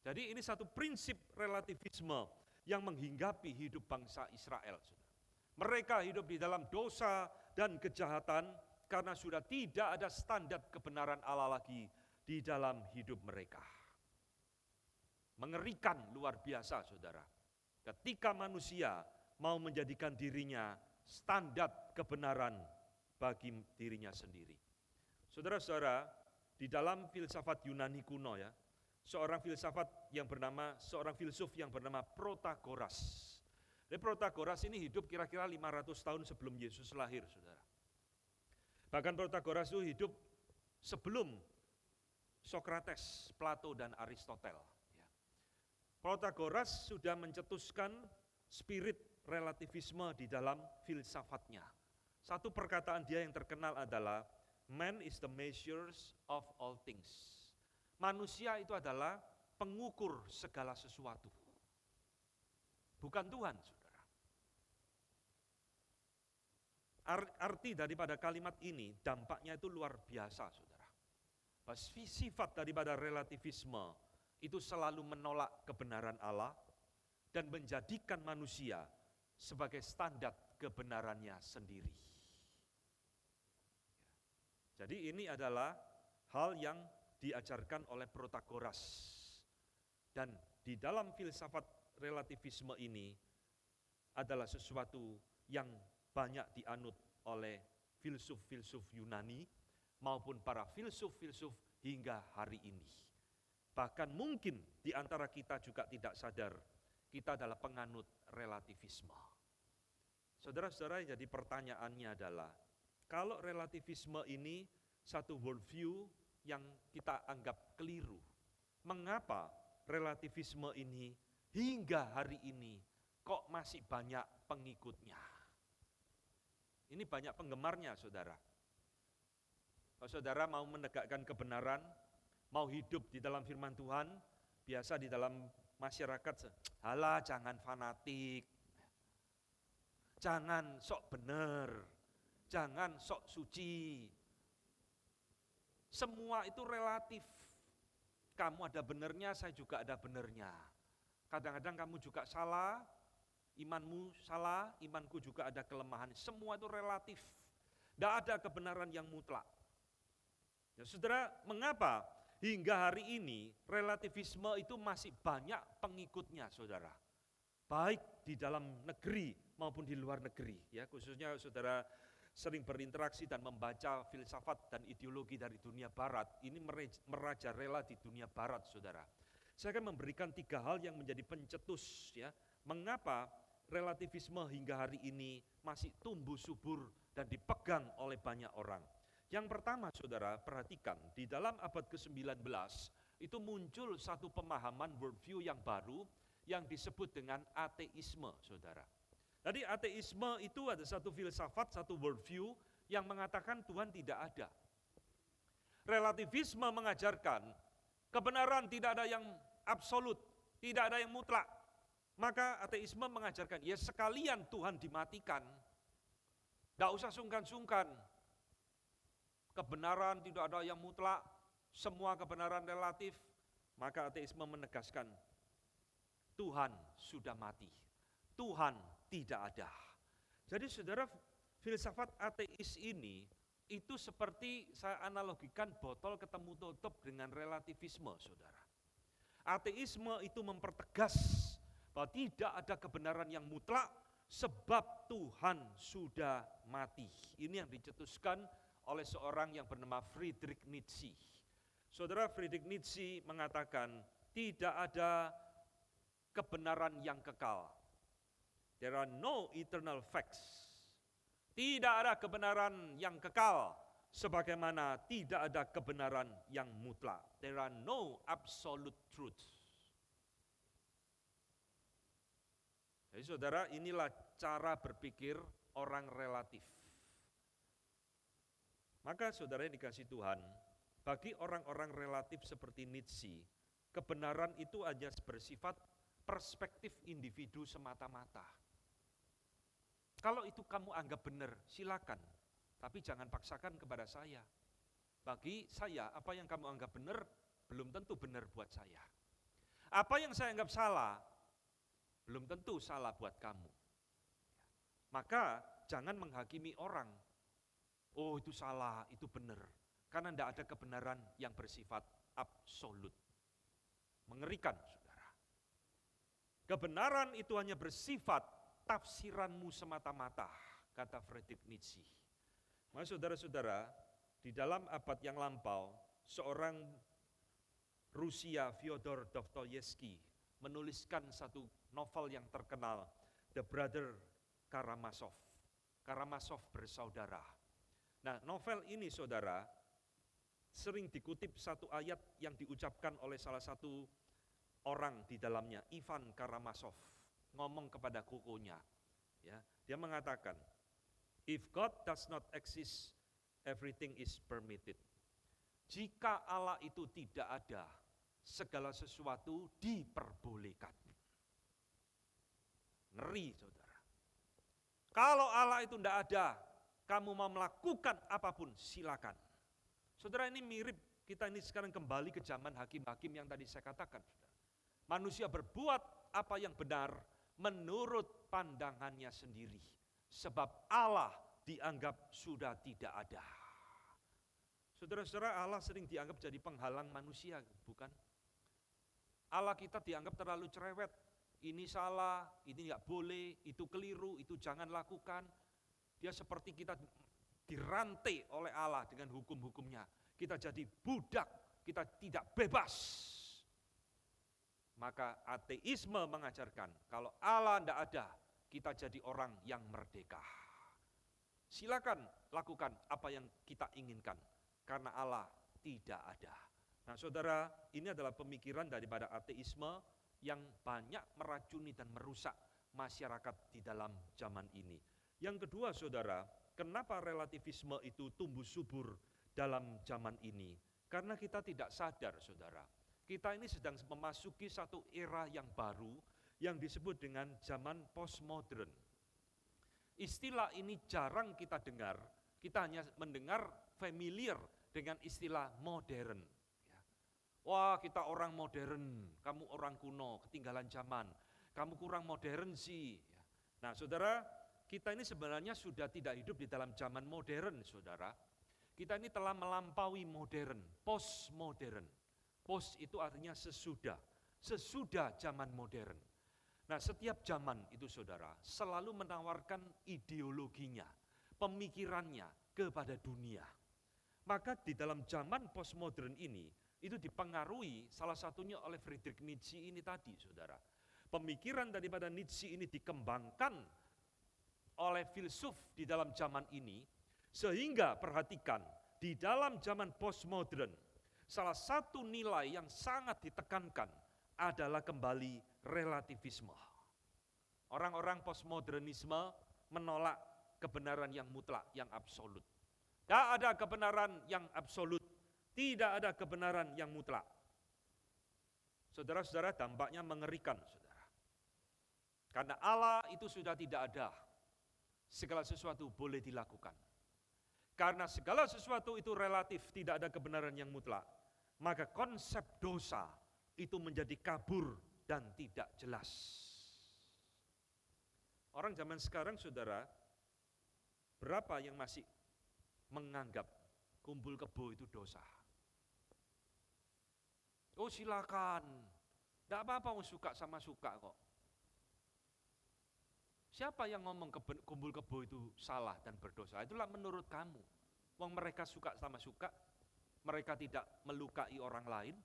Jadi ini satu prinsip relativisme yang menghinggapi hidup bangsa Israel. Mereka hidup di dalam dosa dan kejahatan karena sudah tidak ada standar kebenaran Allah lagi di dalam hidup mereka. Mengerikan luar biasa, saudara. Ketika manusia mau menjadikan dirinya standar kebenaran bagi dirinya sendiri. Saudara-saudara, di dalam filsafat Yunani kuno ya, seorang filsuf yang bernama Protagoras. Jadi Protagoras ini hidup kira-kira 500 tahun sebelum Yesus lahir, saudara. Bahkan Protagoras itu hidup sebelum Sokrates, Plato, dan Aristoteles. Protagoras sudah mencetuskan spirit relativisme di dalam filsafatnya. Satu perkataan dia yang terkenal adalah, man is the measures of all things. Manusia itu adalah pengukur segala sesuatu. Bukan Tuhan, saudara. Arti daripada kalimat ini, dampaknya itu luar biasa, saudara. Sifat daripada relativisme itu selalu menolak kebenaran Allah dan menjadikan manusia sebagai standar kebenarannya sendiri. Jadi ini adalah hal yang diajarkan oleh Protagoras. Dan di dalam filsafat relativisme ini adalah sesuatu yang banyak dianut oleh filsuf-filsuf Yunani maupun para filsuf-filsuf hingga hari ini. Bahkan mungkin di antara kita juga tidak sadar, kita adalah penganut relativisme. Saudara-saudara, jadi pertanyaannya adalah, kalau relativisme ini satu worldview yang kita anggap keliru, mengapa relativisme ini hingga hari ini kok masih banyak pengikutnya? Ini banyak penggemarnya, saudara. Kalau saudara mau menegakkan kebenaran, mau hidup di dalam firman Tuhan, biasa di dalam masyarakat, halah jangan fanatik, jangan sok benar, jangan sok suci. Semua itu relatif. Kamu ada benernya, saya juga ada benernya. Kadang-kadang kamu juga salah, imanmu salah, imanku juga ada kelemahan. Semua itu relatif. Tidak ada kebenaran yang mutlak. Ya, saudara, mengapa hingga hari ini relativisme itu masih banyak pengikutnya, saudara? Baik di dalam negeri maupun di luar negeri. Ya, khususnya saudara sering berinteraksi dan membaca filsafat dan ideologi dari dunia barat, ini merajalela di dunia barat, saudara. Saya akan memberikan 3 hal yang menjadi pencetus, ya, mengapa relativisme hingga hari ini masih tumbuh subur dan dipegang oleh banyak orang. Yang pertama, saudara, perhatikan, di dalam abad ke-19 itu muncul satu pemahaman worldview yang baru yang disebut dengan ateisme, saudara. Jadi ateisme itu ada satu filsafat, satu worldview yang mengatakan Tuhan tidak ada. Relativisme mengajarkan kebenaran tidak ada yang absolut, tidak ada yang mutlak. Maka ateisme mengajarkan, ya sekalian Tuhan dimatikan, tidak usah sungkan-sungkan. Kebenaran tidak ada yang mutlak, semua kebenaran relatif. Maka ateisme menegaskan, Tuhan sudah mati, Tuhan tidak ada. Jadi saudara, filsafat ateis ini itu seperti saya analogikan botol ketemu tutup dengan relativisme, saudara. Ateisme itu mempertegas bahwa tidak ada kebenaran yang mutlak sebab Tuhan sudah mati. Ini yang dicetuskan oleh seorang yang bernama Friedrich Nietzsche. Saudara, Friedrich Nietzsche mengatakan tidak ada kebenaran yang kekal. There are no eternal facts. Tidak ada kebenaran yang kekal, sebagaimana tidak ada kebenaran yang mutlak. There are no absolute truth. Jadi saudara, inilah cara berpikir orang relatif. Maka saudara yang dikasih Tuhan, bagi orang-orang relatif seperti Nietzsche, kebenaran itu hanya bersifat perspektif individu semata-mata. Kalau itu kamu anggap benar, silakan. Tapi jangan paksakan kepada saya. Bagi saya, apa yang kamu anggap benar, belum tentu benar buat saya. Apa yang saya anggap salah, belum tentu salah buat kamu. Maka jangan menghakimi orang. Oh itu salah, itu benar. Karena tidak ada kebenaran yang bersifat absolut. Mengerikan, saudara. Kebenaran itu hanya bersifat tafsiranmu semata-mata, kata Friedrich Nietzsche. Maka saudara-saudara, di dalam abad yang lampau, seorang Rusia, Fyodor Dostoyevsky, menuliskan satu novel yang terkenal, The Brother Karamazov. Karamazov bersaudara. Nah, novel ini, saudara, sering dikutip satu ayat yang diucapkan oleh salah satu orang di dalamnya, Ivan Karamazov, ngomong kepada kokonya. Ya, dia mengatakan, if God does not exist, everything is permitted. Jika Allah itu tidak ada, segala sesuatu diperbolehkan. Ngeri, saudara. Kalau Allah itu tidak ada, kamu mau melakukan apapun, silakan. Saudara, ini mirip kita ini sekarang kembali ke zaman hakim-hakim yang tadi saya katakan. Manusia berbuat apa yang benar menurut pandangannya sendiri. Sebab Allah dianggap sudah tidak ada. Saudara-saudara, Allah sering dianggap jadi penghalang manusia, bukan? Allah kita dianggap terlalu cerewet. Ini salah, ini nggak boleh, itu keliru, itu jangan lakukan. Dia seperti kita dirantai oleh Allah dengan hukum-hukumnya. Kita jadi budak, kita tidak bebas. Maka ateisme mengajarkan kalau Allah tidak ada, kita jadi orang yang merdeka. Silakan lakukan apa yang kita inginkan, karena Allah tidak ada. Nah saudara, ini adalah pemikiran daripada ateisme yang banyak meracuni dan merusak masyarakat di dalam zaman ini. Yang kedua saudara, kenapa relativisme itu tumbuh subur dalam zaman ini? Karena kita tidak sadar saudara, kita ini sedang memasuki satu era yang baru yang disebut dengan zaman postmodern. Istilah ini jarang kita dengar, kita hanya mendengar familiar dengan istilah modern. Wah, kita orang modern, kamu orang kuno, ketinggalan zaman, kamu kurang modern sih. Nah saudara, kita ini sebenarnya sudah tidak hidup di dalam zaman modern saudara. Kita ini telah melampaui modern, postmodern. Post itu artinya sesudah zaman modern. Nah setiap zaman itu saudara selalu menawarkan ideologinya, pemikirannya kepada dunia. Maka di dalam zaman postmodern ini, itu dipengaruhi salah satunya oleh Friedrich Nietzsche ini tadi saudara. Pemikiran daripada Nietzsche ini dikembangkan oleh filsuf di dalam zaman ini, sehingga perhatikan di dalam zaman postmodern, salah satu nilai yang sangat ditekankan adalah kembali relativisme. Orang-orang postmodernisme menolak kebenaran yang mutlak, yang absolut. Tidak ada kebenaran yang absolut, tidak ada kebenaran yang mutlak. Saudara-saudara, dampaknya mengerikan, saudara. Karena Allah itu sudah tidak ada, segala sesuatu boleh dilakukan. Karena segala sesuatu itu relatif, tidak ada kebenaran yang mutlak, maka konsep dosa itu menjadi kabur dan tidak jelas. Orang zaman sekarang, saudara, berapa yang masih menganggap kumpul kebo itu dosa? Oh silakan, tidak apa-apa, suka sama suka kok. Siapa yang ngomong kumpul kebo itu salah dan berdosa? Itulah menurut kamu. Wong mereka suka sama suka, mereka tidak melukai orang lain,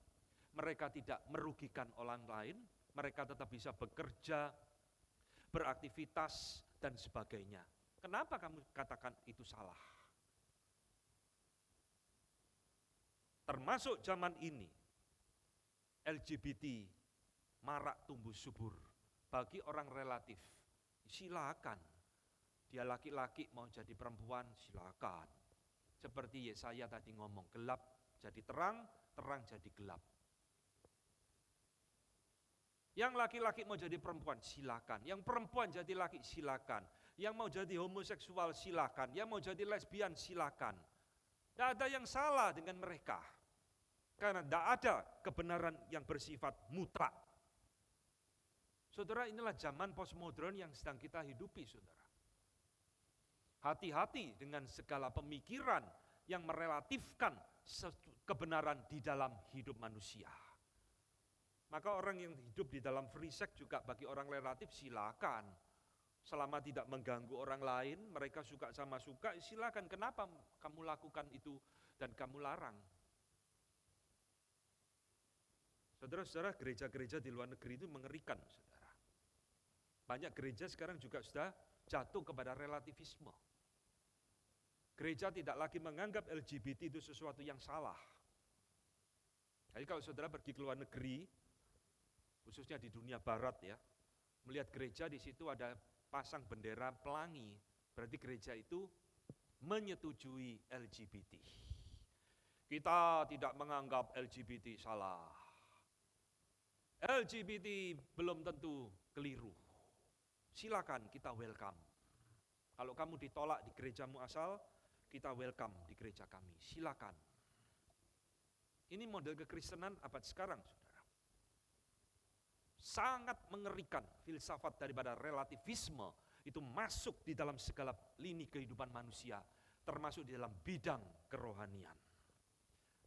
mereka tidak merugikan orang lain, mereka tetap bisa bekerja, beraktivitas, dan sebagainya. Kenapa kamu katakan itu salah? Termasuk zaman ini, LGBT marak tumbuh subur bagi orang relatif. Silakan, dia laki-laki mau jadi perempuan, silakan. Seperti Yesaya tadi ngomong, gelap jadi terang, terang jadi gelap. Yang laki-laki mau jadi perempuan, silakan. Yang perempuan jadi laki, silakan. Yang mau jadi homoseksual, silakan. Yang mau jadi lesbian, silakan. Tidak ada yang salah dengan mereka. Karena tidak ada kebenaran yang bersifat mutlak. Saudara, inilah zaman postmodern yang sedang kita hidupi, saudara. Hati-hati dengan segala pemikiran yang merelatifkan kebenaran di dalam hidup manusia. Maka orang yang hidup di dalam free sex juga bagi orang relatif silakan. Selama tidak mengganggu orang lain, mereka suka sama suka, silakan. Kenapa kamu lakukan itu dan kamu larang? Saudara-saudara, gereja-gereja di luar negeri itu mengerikan, saudara. Banyak gereja sekarang juga sudah jatuh kepada relativisme. Gereja tidak lagi menganggap LGBT itu sesuatu yang salah. Jadi kalau saudara pergi ke luar negeri, khususnya di dunia barat ya, melihat gereja di situ ada pasang bendera pelangi, berarti gereja itu menyetujui LGBT. Kita tidak menganggap LGBT salah. LGBT belum tentu keliru. Silakan, kita welcome. Kalau kamu ditolak di gerejamu asal, kita welcome di gereja kami, silakan. Ini model kekristenan abad sekarang, saudara. Sangat mengerikan filsafat daripada relativisme itu masuk di dalam segala lini kehidupan manusia, termasuk di dalam bidang kerohanian.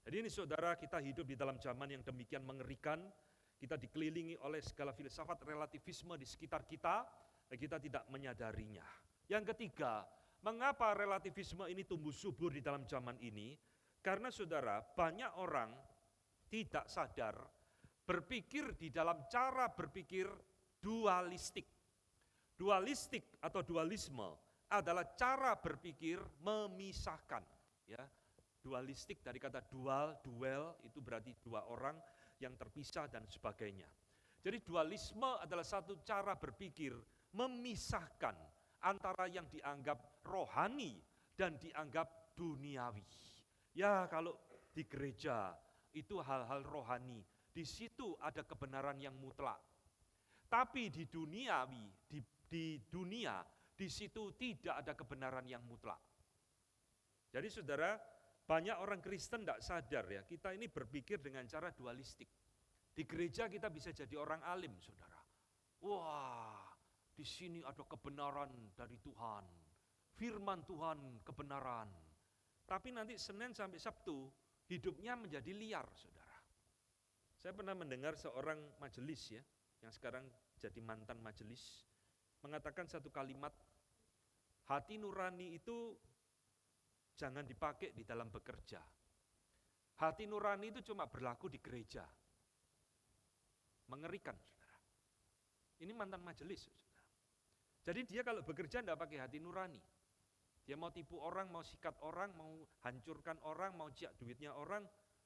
Jadi ini saudara, kita hidup di dalam zaman yang demikian mengerikan, kita dikelilingi oleh segala filsafat relativisme di sekitar kita, dan kita tidak menyadarinya. Yang ketiga, mengapa relativisme ini tumbuh subur di dalam zaman ini? Karena saudara, banyak orang tidak sadar berpikir di dalam cara berpikir dualistik. Dualistik atau dualisme adalah cara berpikir memisahkan. Ya, dualistik dari kata dual itu berarti dua orang yang terpisah dan sebagainya. Jadi dualisme adalah satu cara berpikir memisahkan antara yang dianggap rohani dan dianggap duniawi. Ya, kalau di gereja itu hal-hal rohani, di situ ada kebenaran yang mutlak. Tapi di duniawi, di dunia, di situ tidak ada kebenaran yang mutlak. Jadi saudara, banyak orang Kristen tidak sadar ya, kita ini berpikir dengan cara dualistik. Di gereja kita bisa jadi orang alim, saudara. Wah, di sini ada kebenaran dari Tuhan, firman Tuhan kebenaran. Tapi nanti Senin sampai Sabtu, hidupnya menjadi liar, saudara. Saya pernah mendengar seorang majelis ya, yang sekarang jadi mantan majelis, mengatakan satu kalimat, hati nurani itu jangan dipakai di dalam bekerja. Hati nurani itu cuma berlaku di gereja. Mengerikan, saudara. Ini mantan majelis, saudara. Jadi dia kalau bekerja tidak pakai hati nurani. Dia mau tipu orang, mau sikat orang, mau hancurkan orang, mau jiak duitnya orang,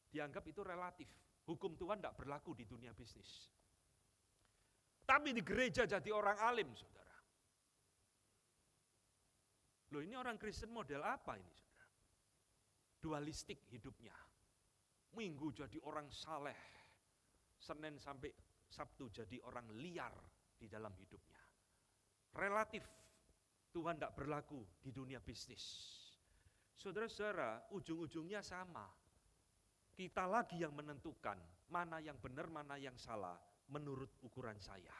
dianggap itu relatif. Hukum Tuhan tidak berlaku di dunia bisnis. Tapi di gereja jadi orang alim, saudara. Loh, ini orang Kristen model apa ini, saudara? Dualistik hidupnya. Minggu jadi orang saleh, Senin sampai Sabtu jadi orang liar di dalam hidupnya. Relatif, Tuhan tidak berlaku di dunia bisnis. Saudara-saudara, ujung-ujungnya sama. Kita lagi yang menentukan mana yang benar, mana yang salah menurut ukuran saya.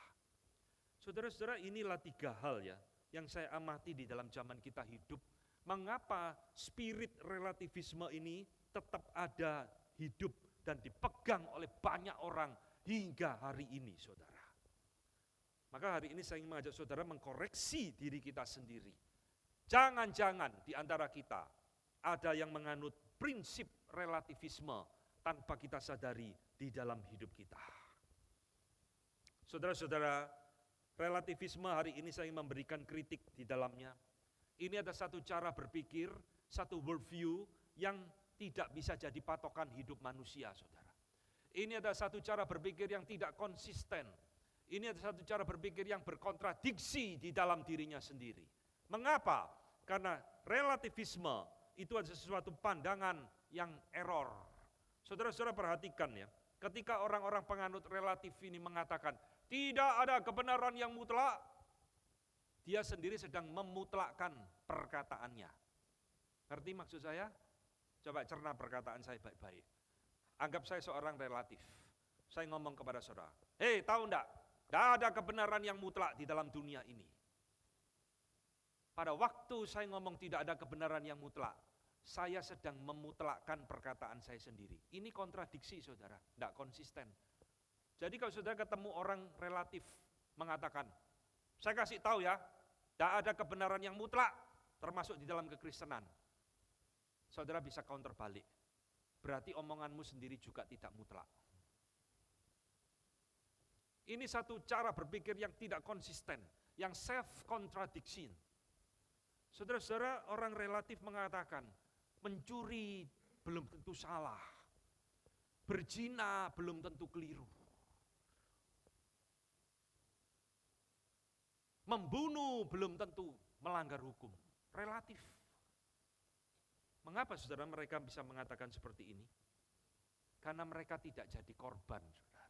Saudara-saudara, inilah tiga hal ya yang saya amati di dalam zaman kita hidup. Mengapa spirit relativisme ini tetap ada, hidup dan dipegang oleh banyak orang hingga hari ini, saudara. Maka hari ini saya ingin mengajak saudara mengkoreksi diri kita sendiri. Jangan-jangan di antara kita ada yang menganut prinsip relativisme tanpa kita sadari di dalam hidup kita. Saudara-saudara, relativisme hari ini saya ingin memberikan kritik di dalamnya. Ini ada satu cara berpikir, satu worldview yang tidak bisa jadi patokan hidup manusia, saudara. Ini ada satu cara berpikir yang tidak konsisten. Ini ada satu cara berpikir yang berkontradiksi di dalam dirinya sendiri. Mengapa? Karena relativisme itu ada sesuatu pandangan yang error. Saudara-saudara perhatikan ya, ketika orang-orang penganut relatif ini mengatakan, tidak ada kebenaran yang mutlak, dia sendiri sedang memutlakkan perkataannya. Ngerti maksud saya? Coba cerna perkataan saya baik-baik. Anggap saya seorang relatif. Saya ngomong kepada saudara, hei, tahu enggak? Tidak ada kebenaran yang mutlak di dalam dunia ini. Pada waktu saya ngomong tidak ada kebenaran yang mutlak, saya sedang memutlakkan perkataan saya sendiri. Ini kontradiksi, saudara, tidak konsisten. Jadi kalau saudara ketemu orang relatif mengatakan, saya kasih tahu ya, tidak ada kebenaran yang mutlak, termasuk di dalam kekristenan. Saudara bisa counter balik. Berarti omonganmu sendiri juga tidak mutlak. Ini satu cara berpikir yang tidak konsisten, yang self-contradiction. Saudara-saudara, orang relatif mengatakan, mencuri belum tentu salah, berzina belum tentu keliru, membunuh belum tentu melanggar hukum. Relatif. Mengapa saudara mereka bisa mengatakan seperti ini? Karena mereka tidak jadi korban, saudara.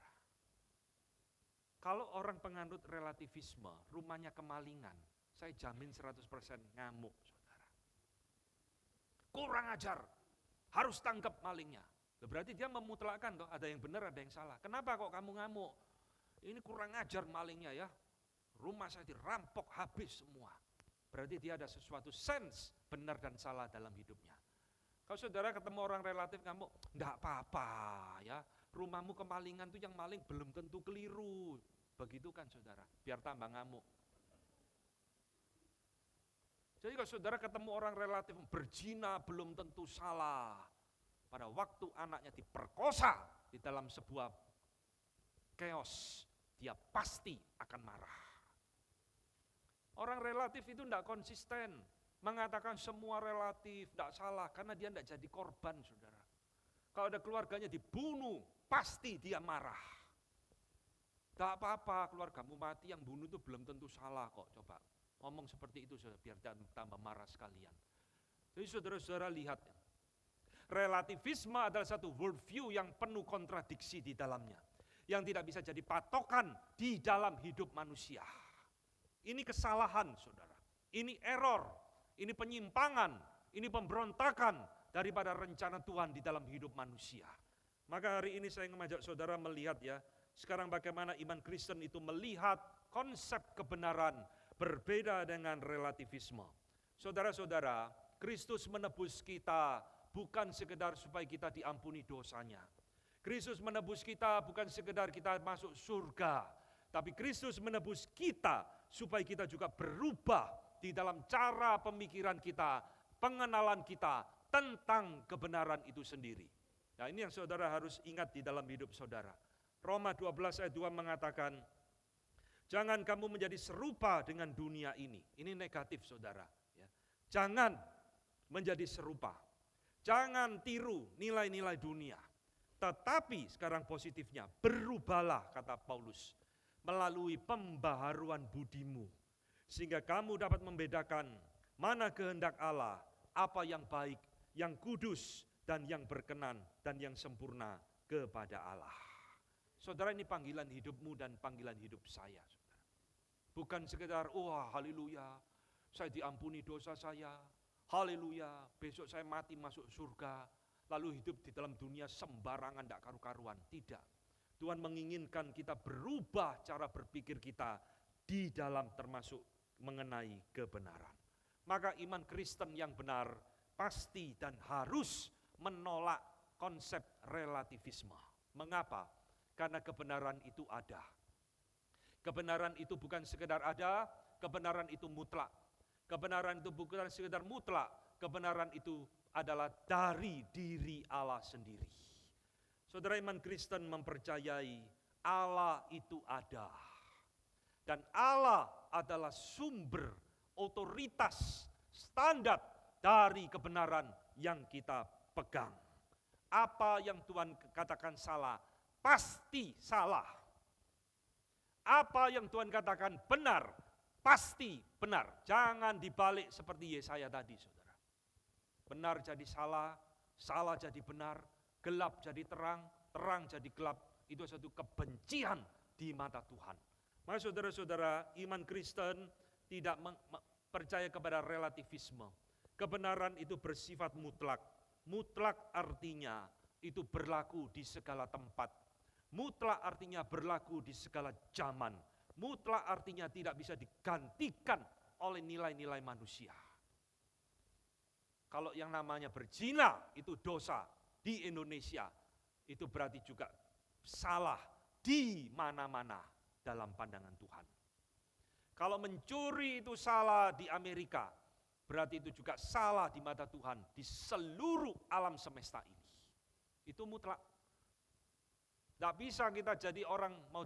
Kalau orang penganut relativisme, rumahnya kemalingan, saya jamin 100% ngamuk, saudara. Kurang ajar, harus tangkap malingnya. Berarti dia memutlakkan toh, ada yang benar, ada yang salah. Kenapa kok kamu ngamuk? Ini kurang ajar malingnya ya. Rumah saya dirampok habis semua. Berarti dia ada sesuatu sense benar dan salah dalam hidupnya. Kalau saudara ketemu orang relatif ngamuk, enggak apa-apa ya. Rumahmu kemalingan tuh yang maling belum tentu keliru. Begitu kan saudara, biar tambah ngamuk. Jadi kalau saudara ketemu orang relatif berzina belum tentu salah. Pada waktu anaknya diperkosa di dalam sebuah chaos, dia pasti akan marah. Orang relatif itu tidak konsisten, mengatakan semua relatif, tidak salah, karena dia tidak jadi korban, saudara. Kalau ada keluarganya dibunuh, pasti dia marah. Tidak apa-apa, keluargamu mati, yang bunuh itu belum tentu salah kok, coba. Ngomong seperti itu, saudara, biar tambah marah sekalian. Jadi saudara-saudara lihat, relativisme adalah satu worldview yang penuh kontradiksi di dalamnya. Yang tidak bisa jadi patokan di dalam hidup manusia. Ini kesalahan, saudara. Ini error, ini penyimpangan, ini pemberontakan daripada rencana Tuhan di dalam hidup manusia. Maka hari ini saya mengajak saudara melihat ya, sekarang bagaimana iman Kristen itu melihat konsep kebenaran berbeda dengan relativisme. Saudara-saudara, Kristus menebus kita bukan sekedar supaya kita diampuni dosanya. Kristus menebus kita bukan sekedar kita masuk surga, tapi Kristus menebus kita supaya kita juga berubah di dalam cara pemikiran kita, pengenalan kita tentang kebenaran itu sendiri. Nah, ini yang saudara harus ingat di dalam hidup saudara. Roma 12 ayat 2 mengatakan, jangan kamu menjadi serupa dengan dunia ini. Ini negatif, saudara. Ya. Jangan menjadi serupa. Jangan tiru nilai-nilai dunia. Tetapi sekarang positifnya, berubahlah, kata Paulus, melalui pembaharuan budimu. Sehingga kamu dapat membedakan mana kehendak Allah, apa yang baik, yang kudus, dan yang berkenan, dan yang sempurna kepada Allah. Saudara, ini panggilan hidupmu dan panggilan hidup saya. Saudara. Bukan sekedar, wah haleluya, saya diampuni dosa saya, haleluya, besok saya mati masuk surga, lalu hidup di dalam dunia sembarangan, tidak karu-karuan. Tidak. Tuhan menginginkan kita berubah cara berpikir kita di dalam termasuk mengenai kebenaran. Maka iman Kristen yang benar pasti dan harus menolak konsep relativisme. Mengapa? Karena kebenaran itu ada. Kebenaran itu bukan sekedar ada, kebenaran itu mutlak. Kebenaran itu bukan sekedar mutlak, kebenaran itu adalah dari diri Allah sendiri. Saudara, iman Kristen mempercayai Allah itu ada. Dan Allah adalah sumber, otoritas, standar dari kebenaran yang kita pegang. Apa yang Tuhan katakan salah, pasti salah. Apa yang Tuhan katakan benar, pasti benar. Jangan dibalik seperti Yesaya tadi, saudara. Benar jadi salah, salah jadi benar, gelap jadi terang, terang jadi gelap. Itu satu kebencian di mata Tuhan. Maka saudara-saudara, iman Kristen tidak percaya kepada relativisme. Kebenaran itu bersifat mutlak. Mutlak artinya itu berlaku di segala tempat. Mutlak artinya berlaku di segala zaman. Mutlak artinya tidak bisa digantikan oleh nilai-nilai manusia. Kalau yang namanya berzina itu dosa di Indonesia, itu berarti juga salah di mana-mana dalam pandangan Tuhan. Kalau mencuri itu salah di Amerika, berarti itu juga salah di mata Tuhan di seluruh alam semesta ini. Itu mutlak. Tidak bisa kita jadi orang mau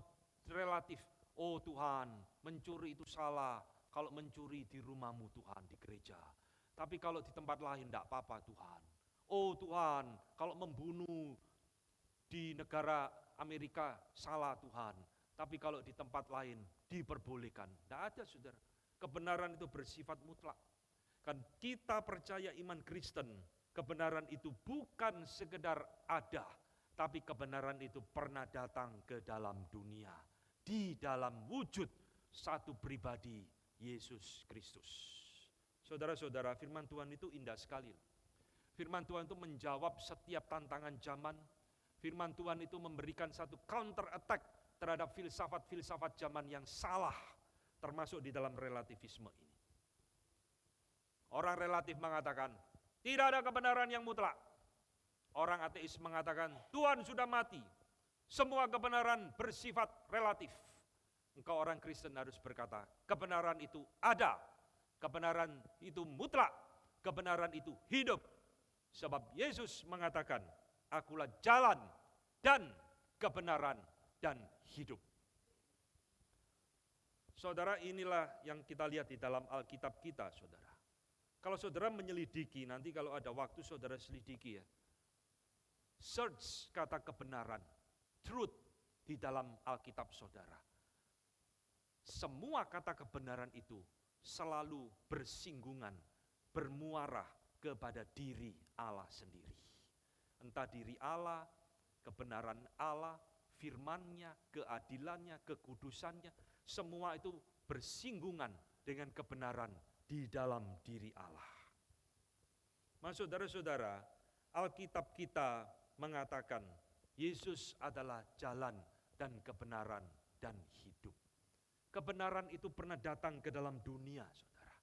relatif. Oh Tuhan, mencuri itu salah. Kalau mencuri di rumahmu Tuhan, di gereja. Tapi kalau di tempat lain tidak apa-apa Tuhan. Oh Tuhan, kalau membunuh di negara Amerika salah Tuhan. Tapi kalau di tempat lain diperbolehkan. Tidak ada, saudara. Kebenaran itu bersifat mutlak. Kan kita percaya iman Kristen, kebenaran itu bukan sekedar ada, tapi kebenaran itu pernah datang ke dalam dunia. Di dalam wujud satu pribadi Yesus Kristus. Saudara-saudara, firman Tuhan itu indah sekali. Firman Tuhan itu menjawab setiap tantangan zaman. Firman Tuhan itu memberikan satu counter attack terhadap filsafat-filsafat zaman yang salah, termasuk di dalam relativisme ini. Orang relatif mengatakan, tidak ada kebenaran yang mutlak. Orang ateis mengatakan, Tuhan sudah mati. Semua kebenaran bersifat relatif. Engkau orang Kristen harus berkata, kebenaran itu ada. Kebenaran itu mutlak. Kebenaran itu hidup. Sebab Yesus mengatakan, akulah jalan dan kebenaran dan hidup. Saudara, inilah yang kita lihat di dalam Alkitab kita, saudara. Kalau saudara menyelidiki, nanti kalau ada waktu saudara selidiki ya. Search kata kebenaran, truth di dalam Alkitab saudara. Semua kata kebenaran itu selalu bersinggungan, bermuara kepada diri Allah sendiri. Entah diri Allah, kebenaran Allah, firman-Nya, keadilannya, kekudusannya, semua itu bersinggungan dengan kebenaran di dalam diri Allah. Mas saudara-saudara, Alkitab kita mengatakan Yesus adalah jalan dan kebenaran dan hidup. Kebenaran itu pernah datang ke dalam dunia, saudara.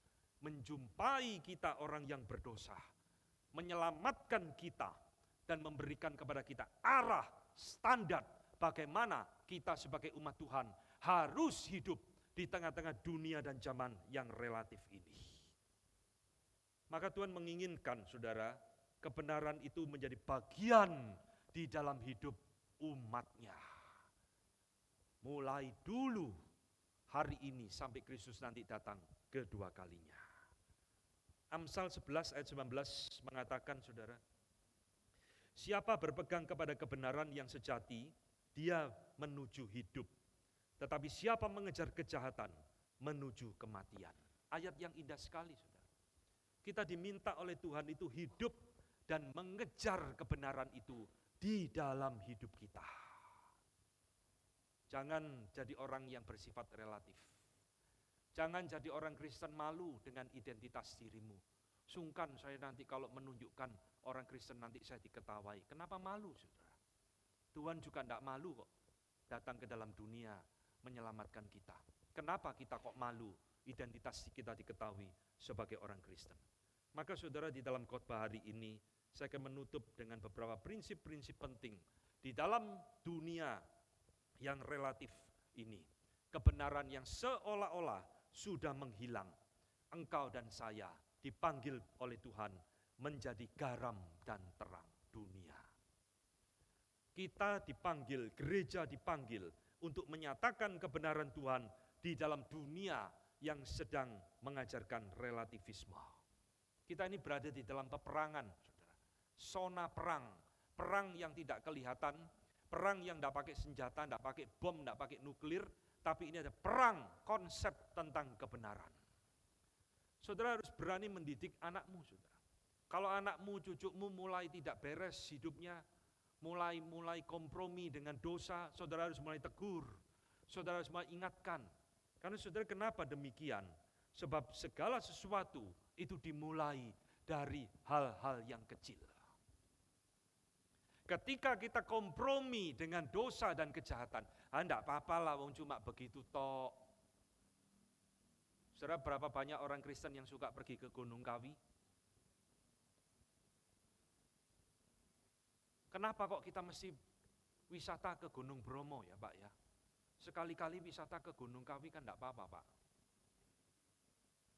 Menjumpai kita orang yang berdosa, menyelamatkan kita, dan memberikan kepada kita arah, standar bagaimana kita sebagai umat Tuhan harus hidup di tengah-tengah dunia dan zaman yang relatif ini. Maka Tuhan menginginkan, saudara, kebenaran itu menjadi bagian di dalam hidup umat-Nya. Mulai dulu, hari ini sampai Kristus nanti datang kedua kalinya. Amsal 11 ayat 19 mengatakan, saudara, siapa berpegang kepada kebenaran yang sejati, dia menuju hidup. Tetapi siapa mengejar kejahatan, menuju kematian. Ayat yang indah sekali, saudara. Kita diminta oleh Tuhan itu hidup dan mengejar kebenaran itu di dalam hidup kita. Jangan jadi orang yang bersifat relatif. Jangan jadi orang Kristen malu dengan identitas dirimu. Sungkan saya nanti kalau menunjukkan orang Kristen nanti saya diketawai. Kenapa malu, saudara? Tuhan juga tidak malu kok datang ke dalam dunia menyelamatkan kita. Kenapa kita kok malu identitas kita diketahui sebagai orang Kristen? Maka saudara, di dalam khotbah hari ini saya akan menutup dengan beberapa prinsip-prinsip penting di dalam dunia yang relatif ini. Kebenaran yang seolah-olah sudah menghilang. Engkau dan saya dipanggil oleh Tuhan menjadi garam dan terang dunia. Kita dipanggil, gereja dipanggil untuk menyatakan kebenaran Tuhan di dalam dunia yang sedang mengajarkan relativisme. Kita ini berada di dalam peperangan, saudara. Zona perang, perang yang tidak kelihatan, perang yang tidak pakai senjata, tidak pakai bom, tidak pakai nuklir, tapi ini ada perang konsep tentang kebenaran. Saudara harus berani mendidik anakmu, saudara. Kalau anakmu, cucumu mulai tidak beres hidupnya, mulai kompromi dengan dosa, saudara harus mulai tegur, saudara harus mulai ingatkan. Karena saudara, kenapa demikian? Sebab segala sesuatu itu dimulai dari hal-hal yang kecil. Ketika kita kompromi dengan dosa dan kejahatan, enggak apa-apa lah, wong cuma begitu tok. Saudara, berapa banyak orang Kristen yang suka pergi ke Gunung Kawi? Kenapa kok kita mesti wisata ke Gunung Bromo ya Pak ya? Sekali-kali wisata ke Gunung Kawi kan enggak apa-apa Pak.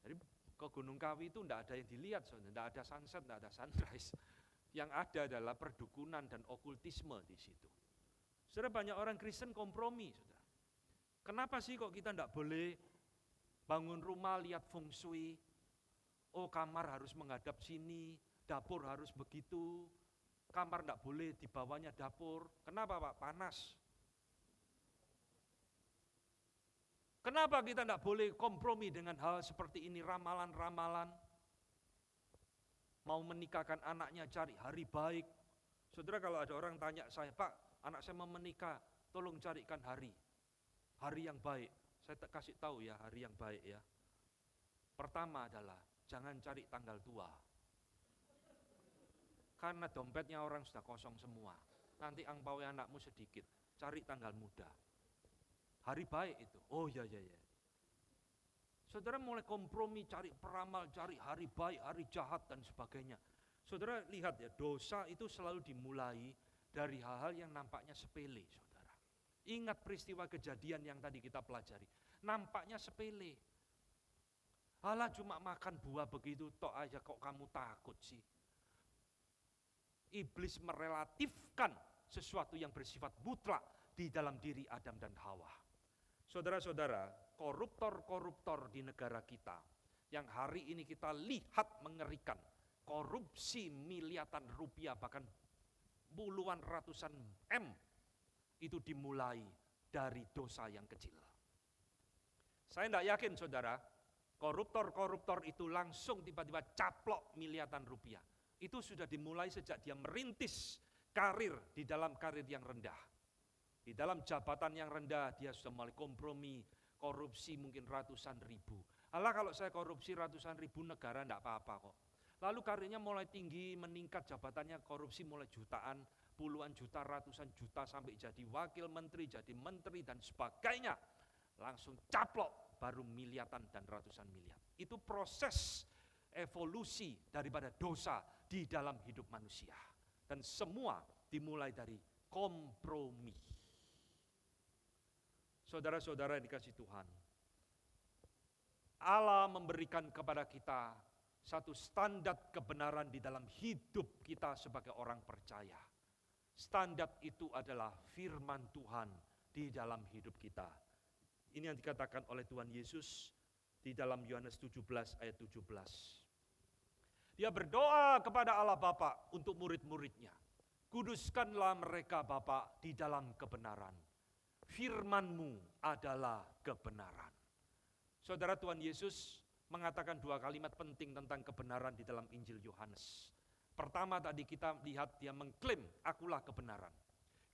Jadi ke Gunung Kawi itu enggak ada yang dilihat, enggak ada sunset, enggak ada sunrise. Yang ada adalah perdukunan dan okultisme di situ. Saudara, banyak orang Kristen kompromi, saudara. Kenapa sih kok kita enggak boleh bangun rumah lihat feng shui? Oh, kamar harus menghadap sini, dapur harus begitu. Kamar enggak boleh di bawahnya dapur. Kenapa Pak? Panas. Kenapa kita enggak boleh kompromi dengan hal seperti ini, ramalan-ramalan? Mau menikahkan anaknya cari hari baik. Saudara, kalau ada orang tanya saya, Pak, anak saya mau menikah, tolong carikan hari yang baik. Saya kasih tahu ya, hari yang baik ya. Pertama adalah jangan cari tanggal tua. Karena dompetnya orang sudah kosong semua. Nanti angpaunya anakmu sedikit, cari tanggal muda. Hari baik itu. Oh ya. Saudara mulai kompromi, cari peramal, cari hari baik, hari jahat dan sebagainya. Saudara lihat ya, dosa itu selalu dimulai dari hal-hal yang nampaknya sepele, saudara. Ingat peristiwa kejadian yang tadi kita pelajari. Nampaknya sepele. Alah cuma makan buah begitu tok aja kok kamu takut sih. Iblis merelatifkan sesuatu yang bersifat mutlak di dalam diri Adam dan Hawa. Saudara-saudara, koruptor-koruptor di negara kita yang hari ini kita lihat mengerikan, korupsi miliaran rupiah bahkan puluhan ratusan M itu dimulai dari dosa yang kecil. Saya tidak yakin saudara, koruptor-koruptor itu langsung tiba-tiba caplok miliaran rupiah. Itu sudah dimulai sejak dia merintis karir di dalam karir yang rendah. Di dalam jabatan yang rendah dia sudah mulai kompromi, korupsi mungkin ratusan ribu. Alah kalau saya korupsi ratusan ribu negara enggak apa-apa kok. Lalu karirnya mulai tinggi, meningkat jabatannya korupsi mulai jutaan, puluhan juta, ratusan juta sampai jadi wakil menteri, jadi menteri dan sebagainya. Langsung caplok baru miliaran dan ratusan miliar. Itu proses evolusi daripada dosa di dalam hidup manusia. Dan semua dimulai dari kompromi. Saudara-saudara yang dikasih Tuhan, Allah memberikan kepada kita satu standar kebenaran di dalam hidup kita sebagai orang percaya. Standar itu adalah firman Tuhan di dalam hidup kita. Ini yang dikatakan oleh Tuhan Yesus di dalam Yohanes 17 ayat 17. Dia berdoa kepada Allah Bapa untuk murid-muridnya. Kuduskanlah mereka Bapa di dalam kebenaran. Firman-Mu adalah kebenaran. Saudara, Tuhan Yesus mengatakan dua kalimat penting tentang kebenaran di dalam Injil Yohanes. Pertama tadi kita lihat dia mengklaim, akulah kebenaran.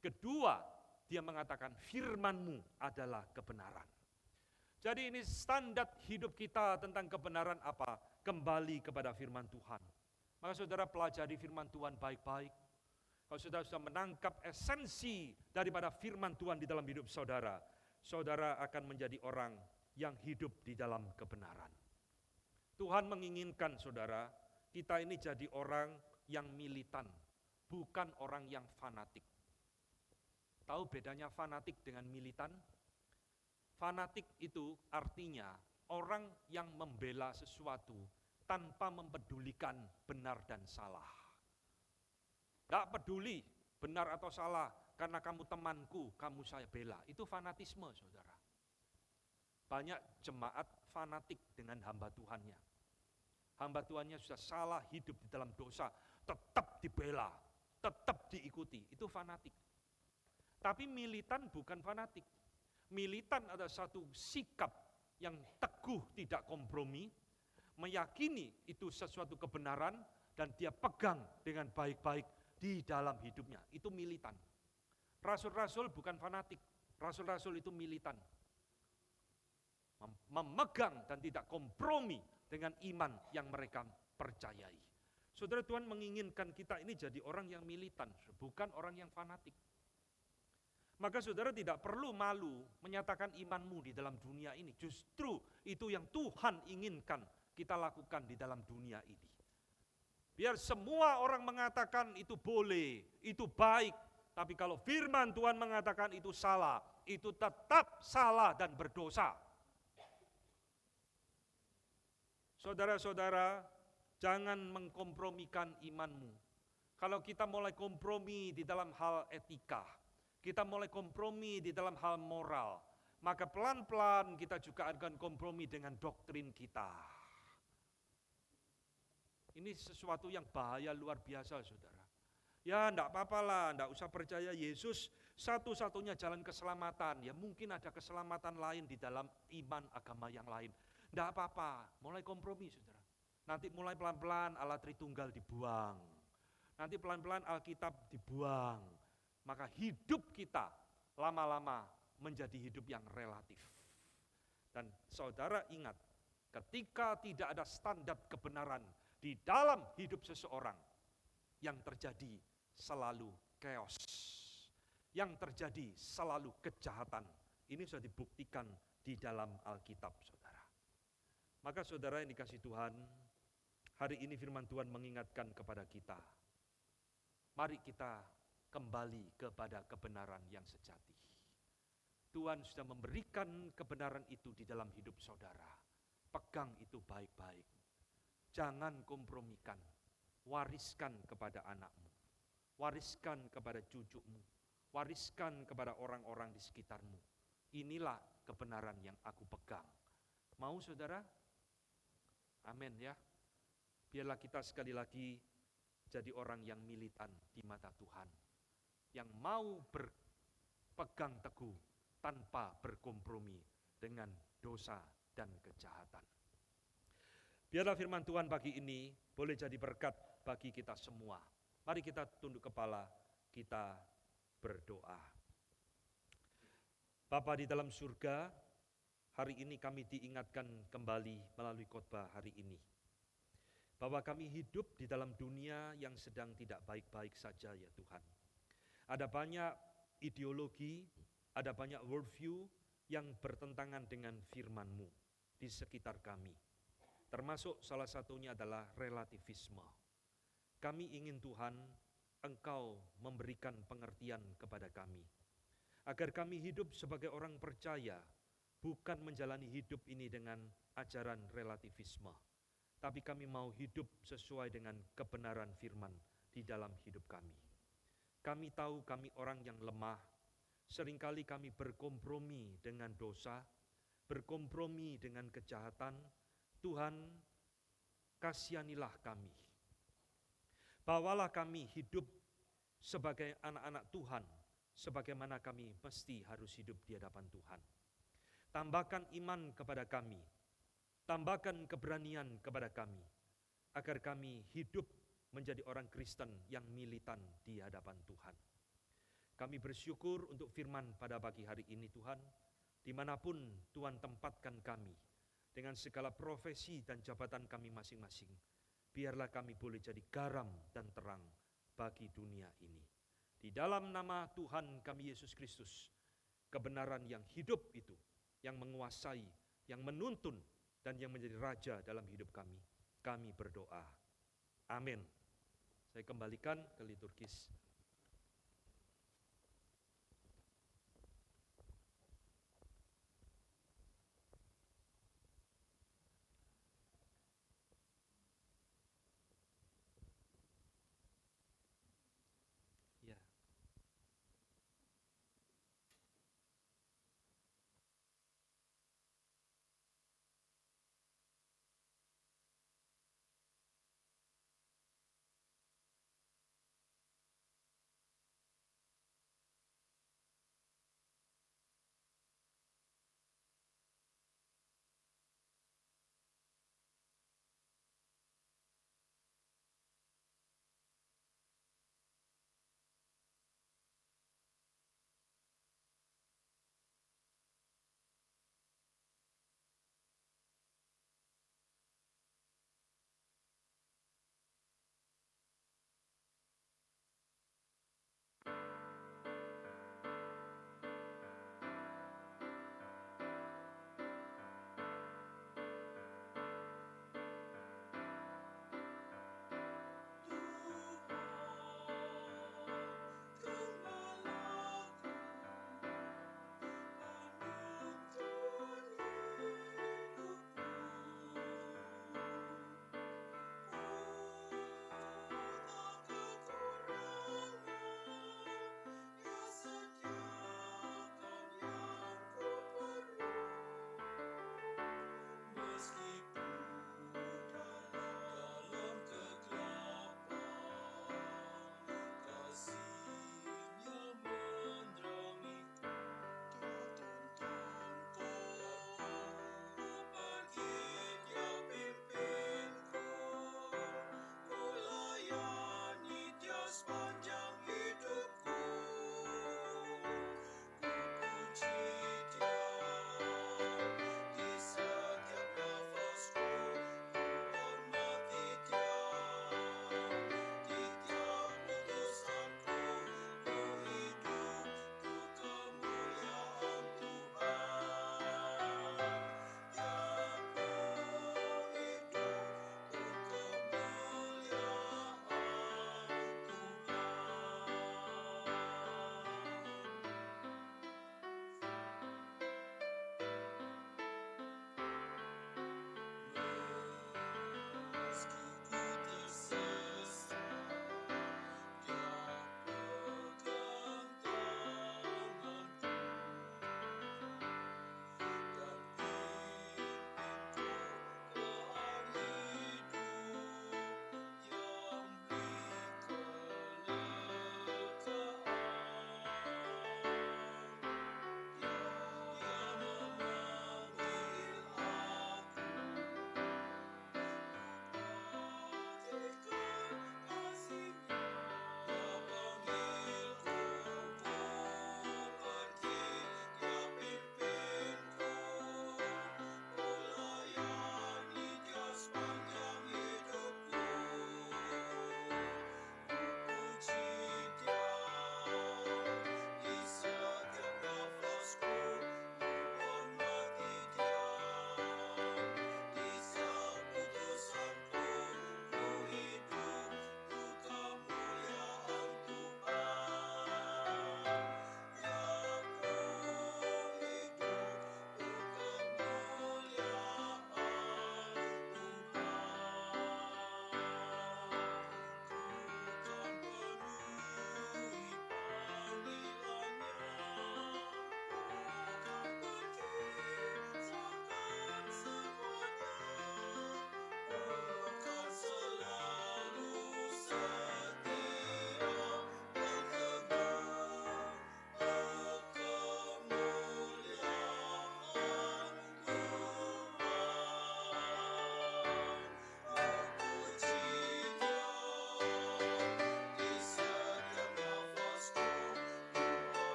Kedua, dia mengatakan firman-Mu adalah kebenaran. Jadi ini standar hidup kita tentang kebenaran apa? Kembali kepada firman Tuhan. Maka saudara pelajari firman Tuhan baik-baik. Kalau saudara sudah menangkap esensi daripada firman Tuhan di dalam hidup saudara, saudara akan menjadi orang yang hidup di dalam kebenaran. Tuhan menginginkan saudara, kita ini jadi orang yang militan, bukan orang yang fanatik. Tahu bedanya fanatik dengan militan? Fanatik itu artinya orang yang membela sesuatu tanpa mempedulikan benar dan salah. Tidak peduli benar atau salah, karena kamu temanku, kamu saya bela. Itu fanatisme, saudara. Banyak jemaat fanatik dengan hamba Tuhannya. Hamba Tuhannya sudah salah hidup di dalam dosa, tetap dibela, tetap diikuti. Itu fanatik. Tapi militan bukan fanatik. Militan adalah satu sikap yang teguh, tidak kompromi, meyakini itu sesuatu kebenaran, dan dia pegang dengan baik-baik di dalam hidupnya. Itu militan. Rasul-rasul bukan fanatik. Rasul-rasul itu militan. Memegang dan tidak kompromi dengan iman yang mereka percayai. Saudara, Tuhan menginginkan kita ini jadi orang yang militan, bukan orang yang fanatik. Maka saudara tidak perlu malu menyatakan imanmu di dalam dunia ini. Justru itu yang Tuhan inginkan kita lakukan di dalam dunia ini. Biar semua orang mengatakan itu boleh, itu baik. Tapi kalau firman Tuhan mengatakan itu salah, itu tetap salah dan berdosa. Saudara-saudara, jangan mengkompromikan imanmu. Kalau kita mulai kompromi di dalam hal etika, kita mulai kompromi di dalam hal moral, maka pelan-pelan kita juga akan kompromi dengan doktrin kita. Ini sesuatu yang bahaya luar biasa, saudara. Ya, enggak apa-apa lah, enggak usah percaya Yesus satu-satunya jalan keselamatan. Ya mungkin ada keselamatan lain di dalam iman agama yang lain. Enggak apa-apa, mulai kompromi, saudara. Nanti mulai pelan-pelan Allah Tritunggal dibuang. Nanti pelan-pelan Alkitab dibuang. Maka hidup kita lama-lama menjadi hidup yang relatif. Dan saudara ingat, Ketika tidak ada standar kebenaran di dalam hidup seseorang, yang terjadi selalu chaos. Yang terjadi selalu kejahatan. Ini sudah dibuktikan di dalam Alkitab, saudara. Maka saudara yang dikasih Tuhan, hari ini firman Tuhan mengingatkan kepada kita. Mari kita kembali kepada kebenaran yang sejati. Tuhan sudah memberikan kebenaran itu di dalam hidup saudara. Pegang itu baik-baik. Jangan kompromikan. Wariskan kepada anakmu. Wariskan kepada cucumu. Wariskan kepada orang-orang di sekitarmu. Inilah kebenaran yang aku pegang. Mau saudara? Amin ya. Biarlah kita sekali lagi jadi orang yang militan di mata Tuhan. Yang mau berpegang teguh tanpa berkompromi dengan dosa dan kejahatan. Biarlah firman Tuhan pagi ini boleh jadi berkat bagi kita semua. Mari kita tunduk kepala, kita berdoa. Bapa di dalam surga, hari ini kami diingatkan kembali melalui khotbah hari ini. Bahwa kami hidup di dalam dunia yang sedang tidak baik-baik saja ya Tuhan. Ada banyak ideologi, ada banyak worldview yang bertentangan dengan firman-Mu di sekitar kami. Termasuk salah satunya adalah relativisme. Kami ingin Tuhan, Engkau memberikan pengertian kepada kami. Agar kami hidup sebagai orang percaya, bukan menjalani hidup ini dengan ajaran relativisme. Tapi kami mau hidup sesuai dengan kebenaran firman di dalam hidup kami. Kami tahu kami orang yang lemah, seringkali kami berkompromi dengan dosa, berkompromi dengan kejahatan. Tuhan, kasihanilah kami. Bawalah kami hidup sebagai anak-anak Tuhan, sebagaimana kami mesti harus hidup di hadapan Tuhan. Tambahkan iman kepada kami, tambahkan keberanian kepada kami, agar kami hidup menjadi orang Kristen yang militan di hadapan Tuhan. Kami bersyukur untuk firman pada pagi hari ini Tuhan, dimanapun Tuhan tempatkan kami, dengan segala profesi dan jabatan kami masing-masing, biarlah kami boleh jadi garam dan terang bagi dunia ini. Di dalam nama Tuhan kami Yesus Kristus, kebenaran yang hidup itu, yang menguasai, yang menuntun, dan yang menjadi raja dalam hidup kami berdoa. Amin. Saya kembalikan ke liturgis.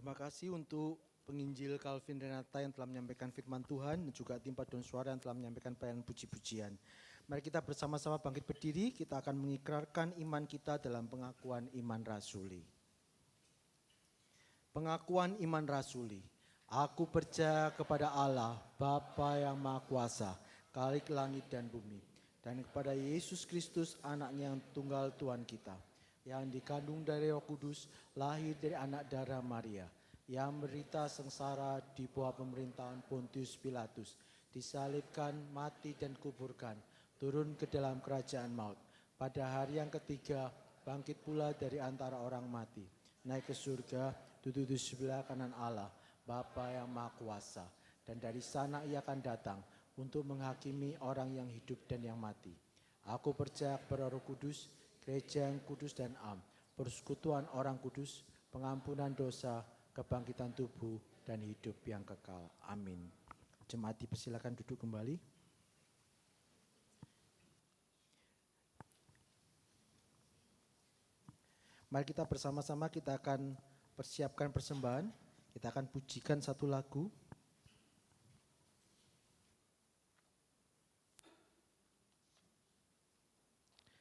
Terima kasih untuk penginjil Calvin Renata yang telah menyampaikan firman Tuhan dan juga tim paduan suara yang telah menyampaikan pelayanan puji-pujian. Mari kita bersama-sama bangkit berdiri, kita akan mengikrarkan iman kita dalam pengakuan iman rasuli. Pengakuan iman rasuli. Aku percaya kepada Allah, Bapa yang Maha Kuasa, Khalik langit dan bumi, dan kepada Yesus Kristus, anaknya yang tunggal Tuhan kita, yang dikandung dari Roh Kudus, lahir dari anak darah Maria, yang menderita sengsara di bawah pemerintahan Pontius Pilatus, disalibkan, mati dan kuburkan, turun ke dalam kerajaan maut. Pada hari yang ketiga, bangkit pula dari antara orang mati, naik ke surga, duduk di sebelah kanan Allah, Bapa yang Maha Kuasa, dan dari sana ia akan datang untuk menghakimi orang yang hidup dan yang mati. Aku percaya kepada Roh Kudus, gereja yang kudus dan am, persekutuan orang kudus, pengampunan dosa, kebangkitan tubuh, dan hidup yang kekal. Amin. Jemaat dipersilakan duduk kembali. Mari kita bersama-sama kita akan persiapkan persembahan. Kita akan pujikan satu lagu.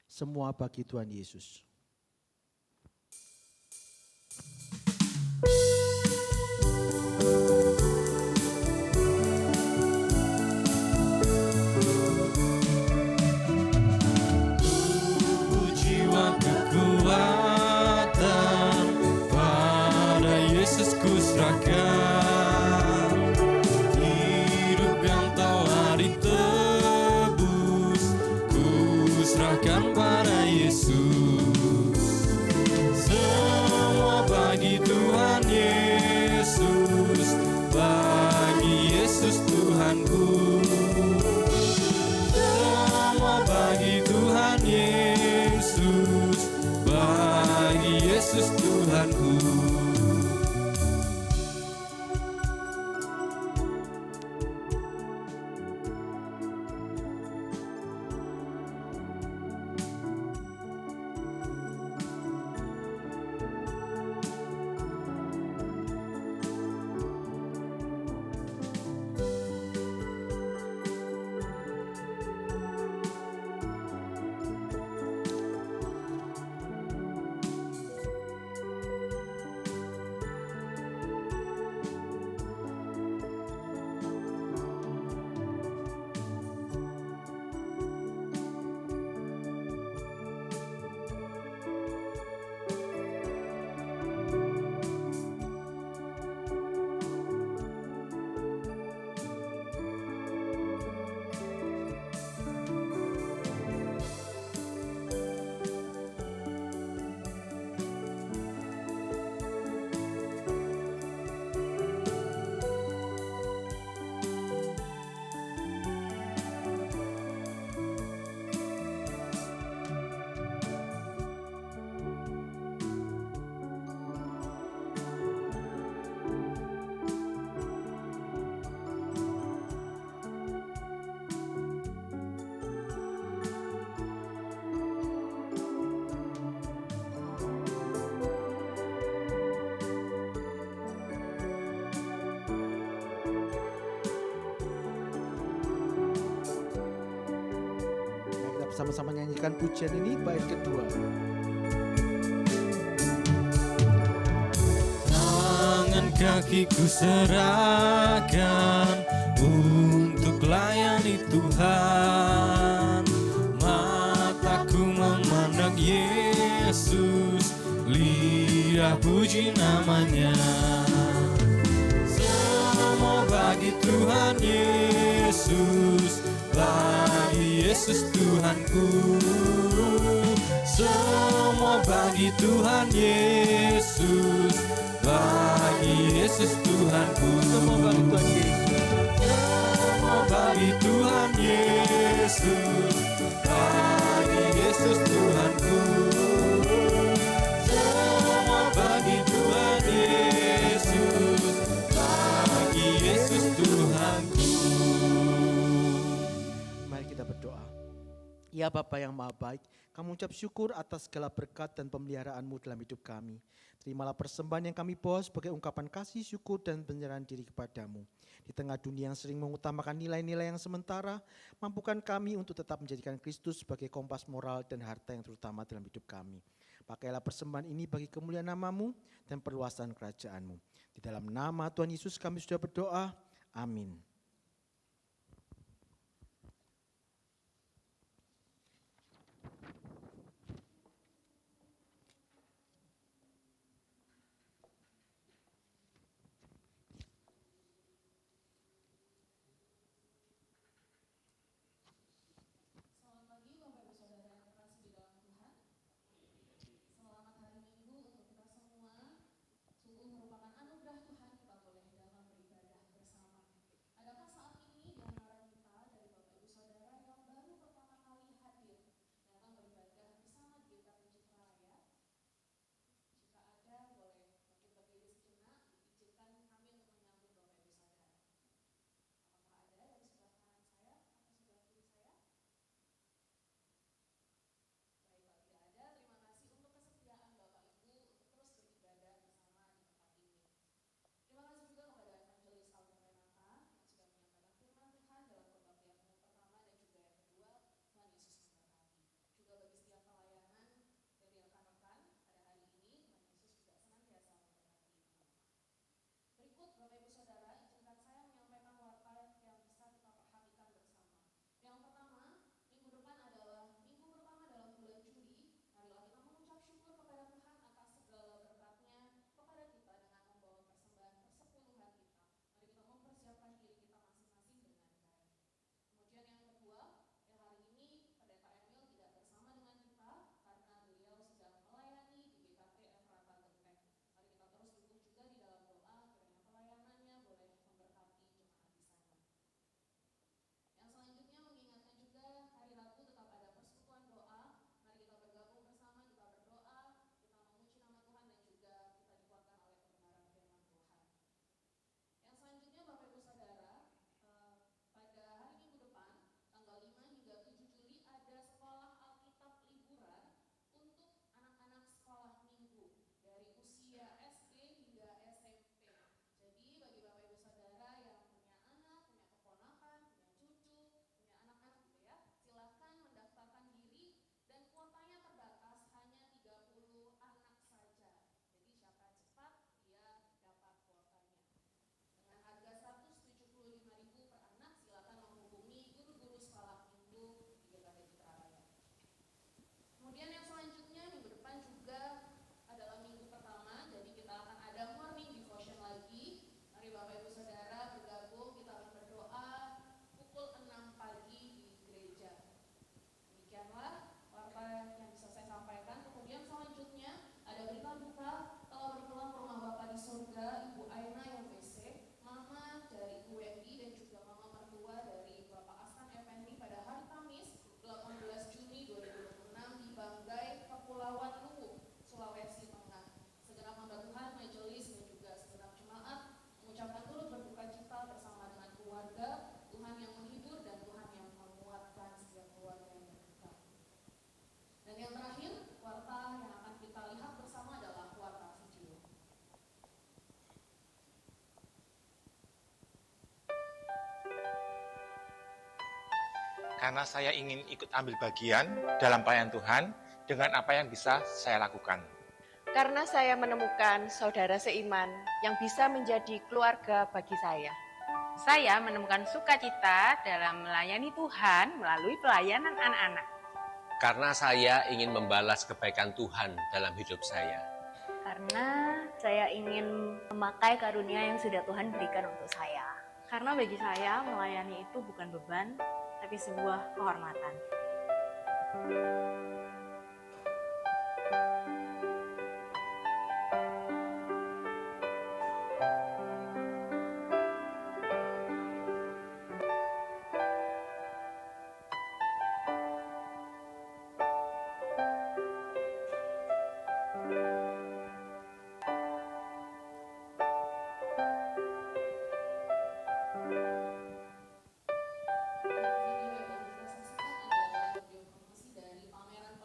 Semua bagi Tuhan Yesus. Jiwa kekuatan pada Yesus ku serahkan, hidup yang telah ditebus ku serahkan pada Yesus. Semua bagi Tuhan Yesus, bagi Yesus Tuhanku. Semua bagi Tuhan Yesus, bagi Yesus Tuhanku. Sama-sama nyanyikan pujian ini bait kedua. Tangan kakiku serahkan untuk layani Tuhan. Mataku memandang Yesus, lidah puji namanya. Semua bagi Tuhan Yesus, bagi Yesus Tuhanku. Semua bagi Tuhan Yesus, bagi Yesus Tuhanku. Semua bagi Tuhan Yesus. Semua bagi Tuhan Yesus, bagi Yesus Tuhanku. Semua bagi Tuhan Yesus, bagi Yesus Tuhanku. Mari kita berdoa. Ya Bapa yang Maha Baik, kami ucap syukur atas segala berkat dan pemeliharaan-Mu dalam hidup kami. Terimalah persembahan yang kami bawa sebagai ungkapan kasih syukur dan penyerahan diri kepadamu. Di tengah dunia yang sering mengutamakan nilai-nilai yang sementara, mampukan kami untuk tetap menjadikan Kristus sebagai kompas moral dan harta yang terutama dalam hidup kami. Pakailah persembahan ini bagi kemuliaan nama-Mu dan perluasan kerajaan-Mu. Di dalam nama Tuhan Yesus kami sudah berdoa. Amin. Karena saya ingin ikut ambil bagian dalam pelayanan Tuhan dengan apa yang bisa saya lakukan. Karena saya menemukan saudara seiman yang bisa menjadi keluarga bagi saya. Saya menemukan sukacita dalam melayani Tuhan melalui pelayanan anak-anak. Karena saya ingin membalas kebaikan Tuhan dalam hidup saya. Karena saya ingin memakai karunia yang sudah Tuhan berikan untuk saya. Karena bagi saya melayani itu bukan beban, tapi sebuah kehormatan. Pameran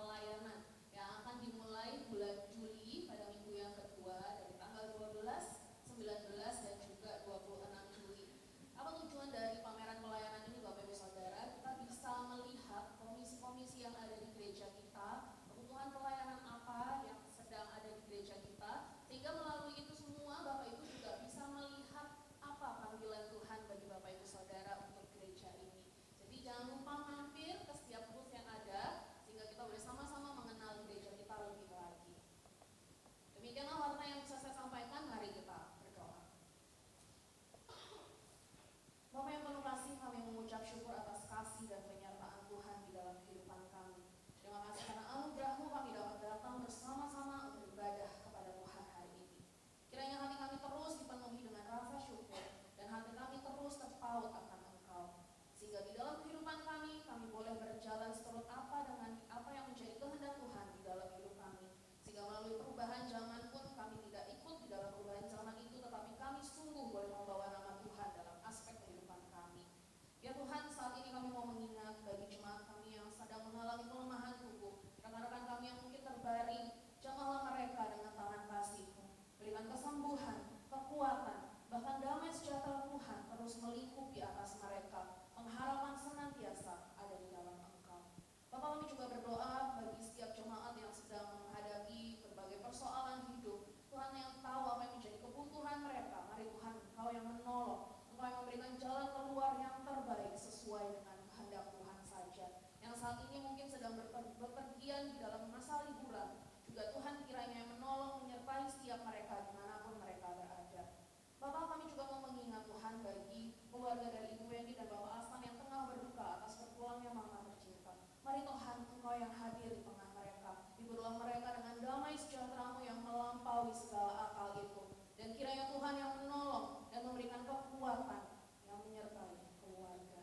terus melingkupi atas mereka. Pengharapan senantiasa ada di dalam Engkau. Bapa, kami juga berdoa bagi setiap jemaat yang sedang menghadapi berbagai persoalan hidup. Tuhan yang tahu apa yang menjadi kebutuhan mereka. Mari Tuhan, Engkau yang menolong, Engkau yang memberikan jalan keluar yang terbaik sesuai dengan kehendak Tuhan saja. Yang saat ini mungkin sedang berpergian di dalam masa liburan, juga Tuhan kiranya yang menolong, menyertai setiap mereka dimanapun mereka berada. Bapak, kami juga mau mengingat Tuhan bagi keluarga dari Ibu Wendy dan Bapak Aslan yang tengah berduka atas berpulangnya Mama tercinta. Mari Tuhan, Engkau yang hadir di tengah mereka, hiburlah mereka dengan damai sejahtera-Mu yang melampaui segala akal itu. Dan kiranya Tuhan yang menolong dan memberikan kekuatan yang menyertai keluarga.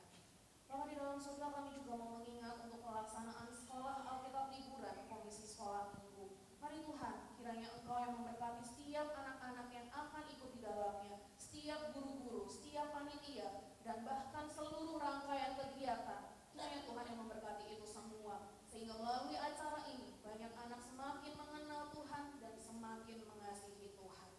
Bapak, di dalam surga kami juga mau mengingat untuk pelaksanaan sekolah Alkitab liburan Komisi Sekolah Minggu. Mari Tuhan, kiranya Engkau yang memberkati setiap anak-anak yang akan ikut di dalamnya, setiap guru-guru, setiap panitia, dan bahkan seluruh rangkaian kegiatan. Kiranya Tuhan yang memberkati itu semua, sehingga melalui acara ini banyak anak semakin mengenal Tuhan dan semakin mengasihi Tuhan.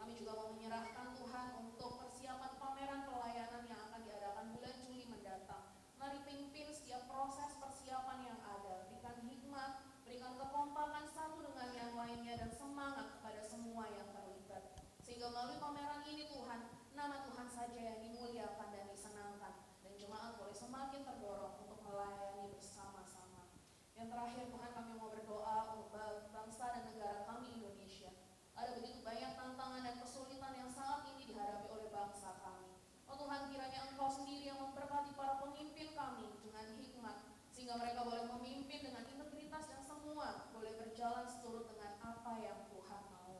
Kami juga mau menyerahkan Tuhan untuk persiapan pameran pelayanan yang akan diadakan bulan Juli mendatang. Mari pimpin setiap proses persiapan yang ada, berikan hikmat, berikan kekompakan satu dengan yang lainnya dan semangat kepada semua yang terlibat. Sehingga melalui pameran ini Tuhan, nama Tuhan saja yang dimuliakan dan disenangkan, dan jemaat boleh semakin terdorong untuk melayani bersama-sama. Yang terakhir Tuhan, kami mau berdoa untuk bangsa dan negara kami Indonesia. Ada begitu banyak tantangan dan kesulitan yang saat ini dihadapi oleh bangsa kami. Oh Tuhan, kiranya Engkau sendiri yang memberkati para pemimpin kami dengan hikmat, sehingga mereka boleh memimpin dengan integritas dan semua boleh berjalan seturut dengan apa yang Tuhan mau.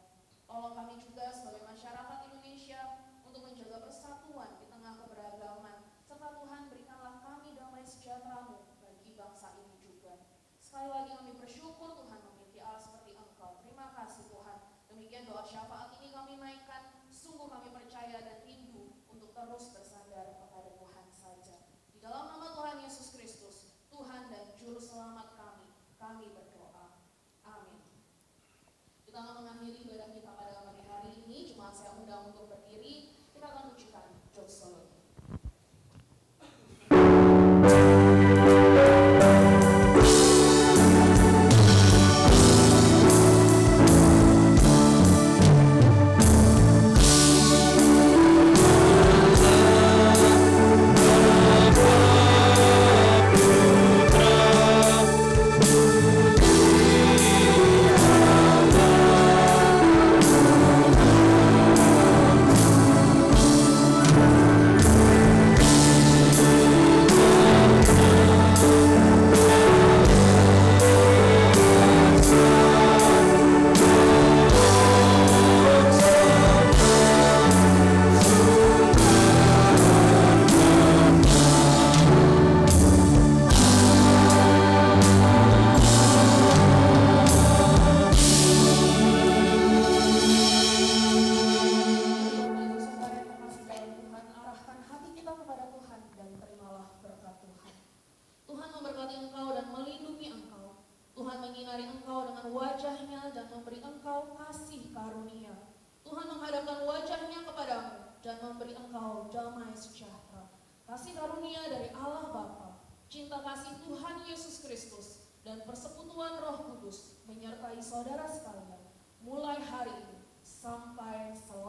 Tolong kami juga sebagai masyarakat Indonesia untuk menjaga persatuan di tengah keberagaman, serta Tuhan berikanlah kami damai sejahtera-Mu bagi bangsa ini juga. Sekali lagi kami bersyukur Tuhan memiliki Allah seperti Engkau. Terima kasih Tuhan. Demikian doa syafaat ini kami naikkan. Sungguh kami percaya dan rindu untuk terus bersandar kepada Tuhan saja. Di dalam nama Tuhan Yesus Kristus, Tuhan dan Juru Selamat kami berdoa. Amin. Kita akan mengakhiri ibadah kita pada pagi hari ini. Jemaat saya undang untuk berdiri. Kita akan tunjukkan Joksolog. Kasih karunia dari Allah Bapa, cinta kasih Tuhan Yesus Kristus, dan persekutuan Roh Kudus menyertai saudara sekalian, mulai hari ini sampai selamanya.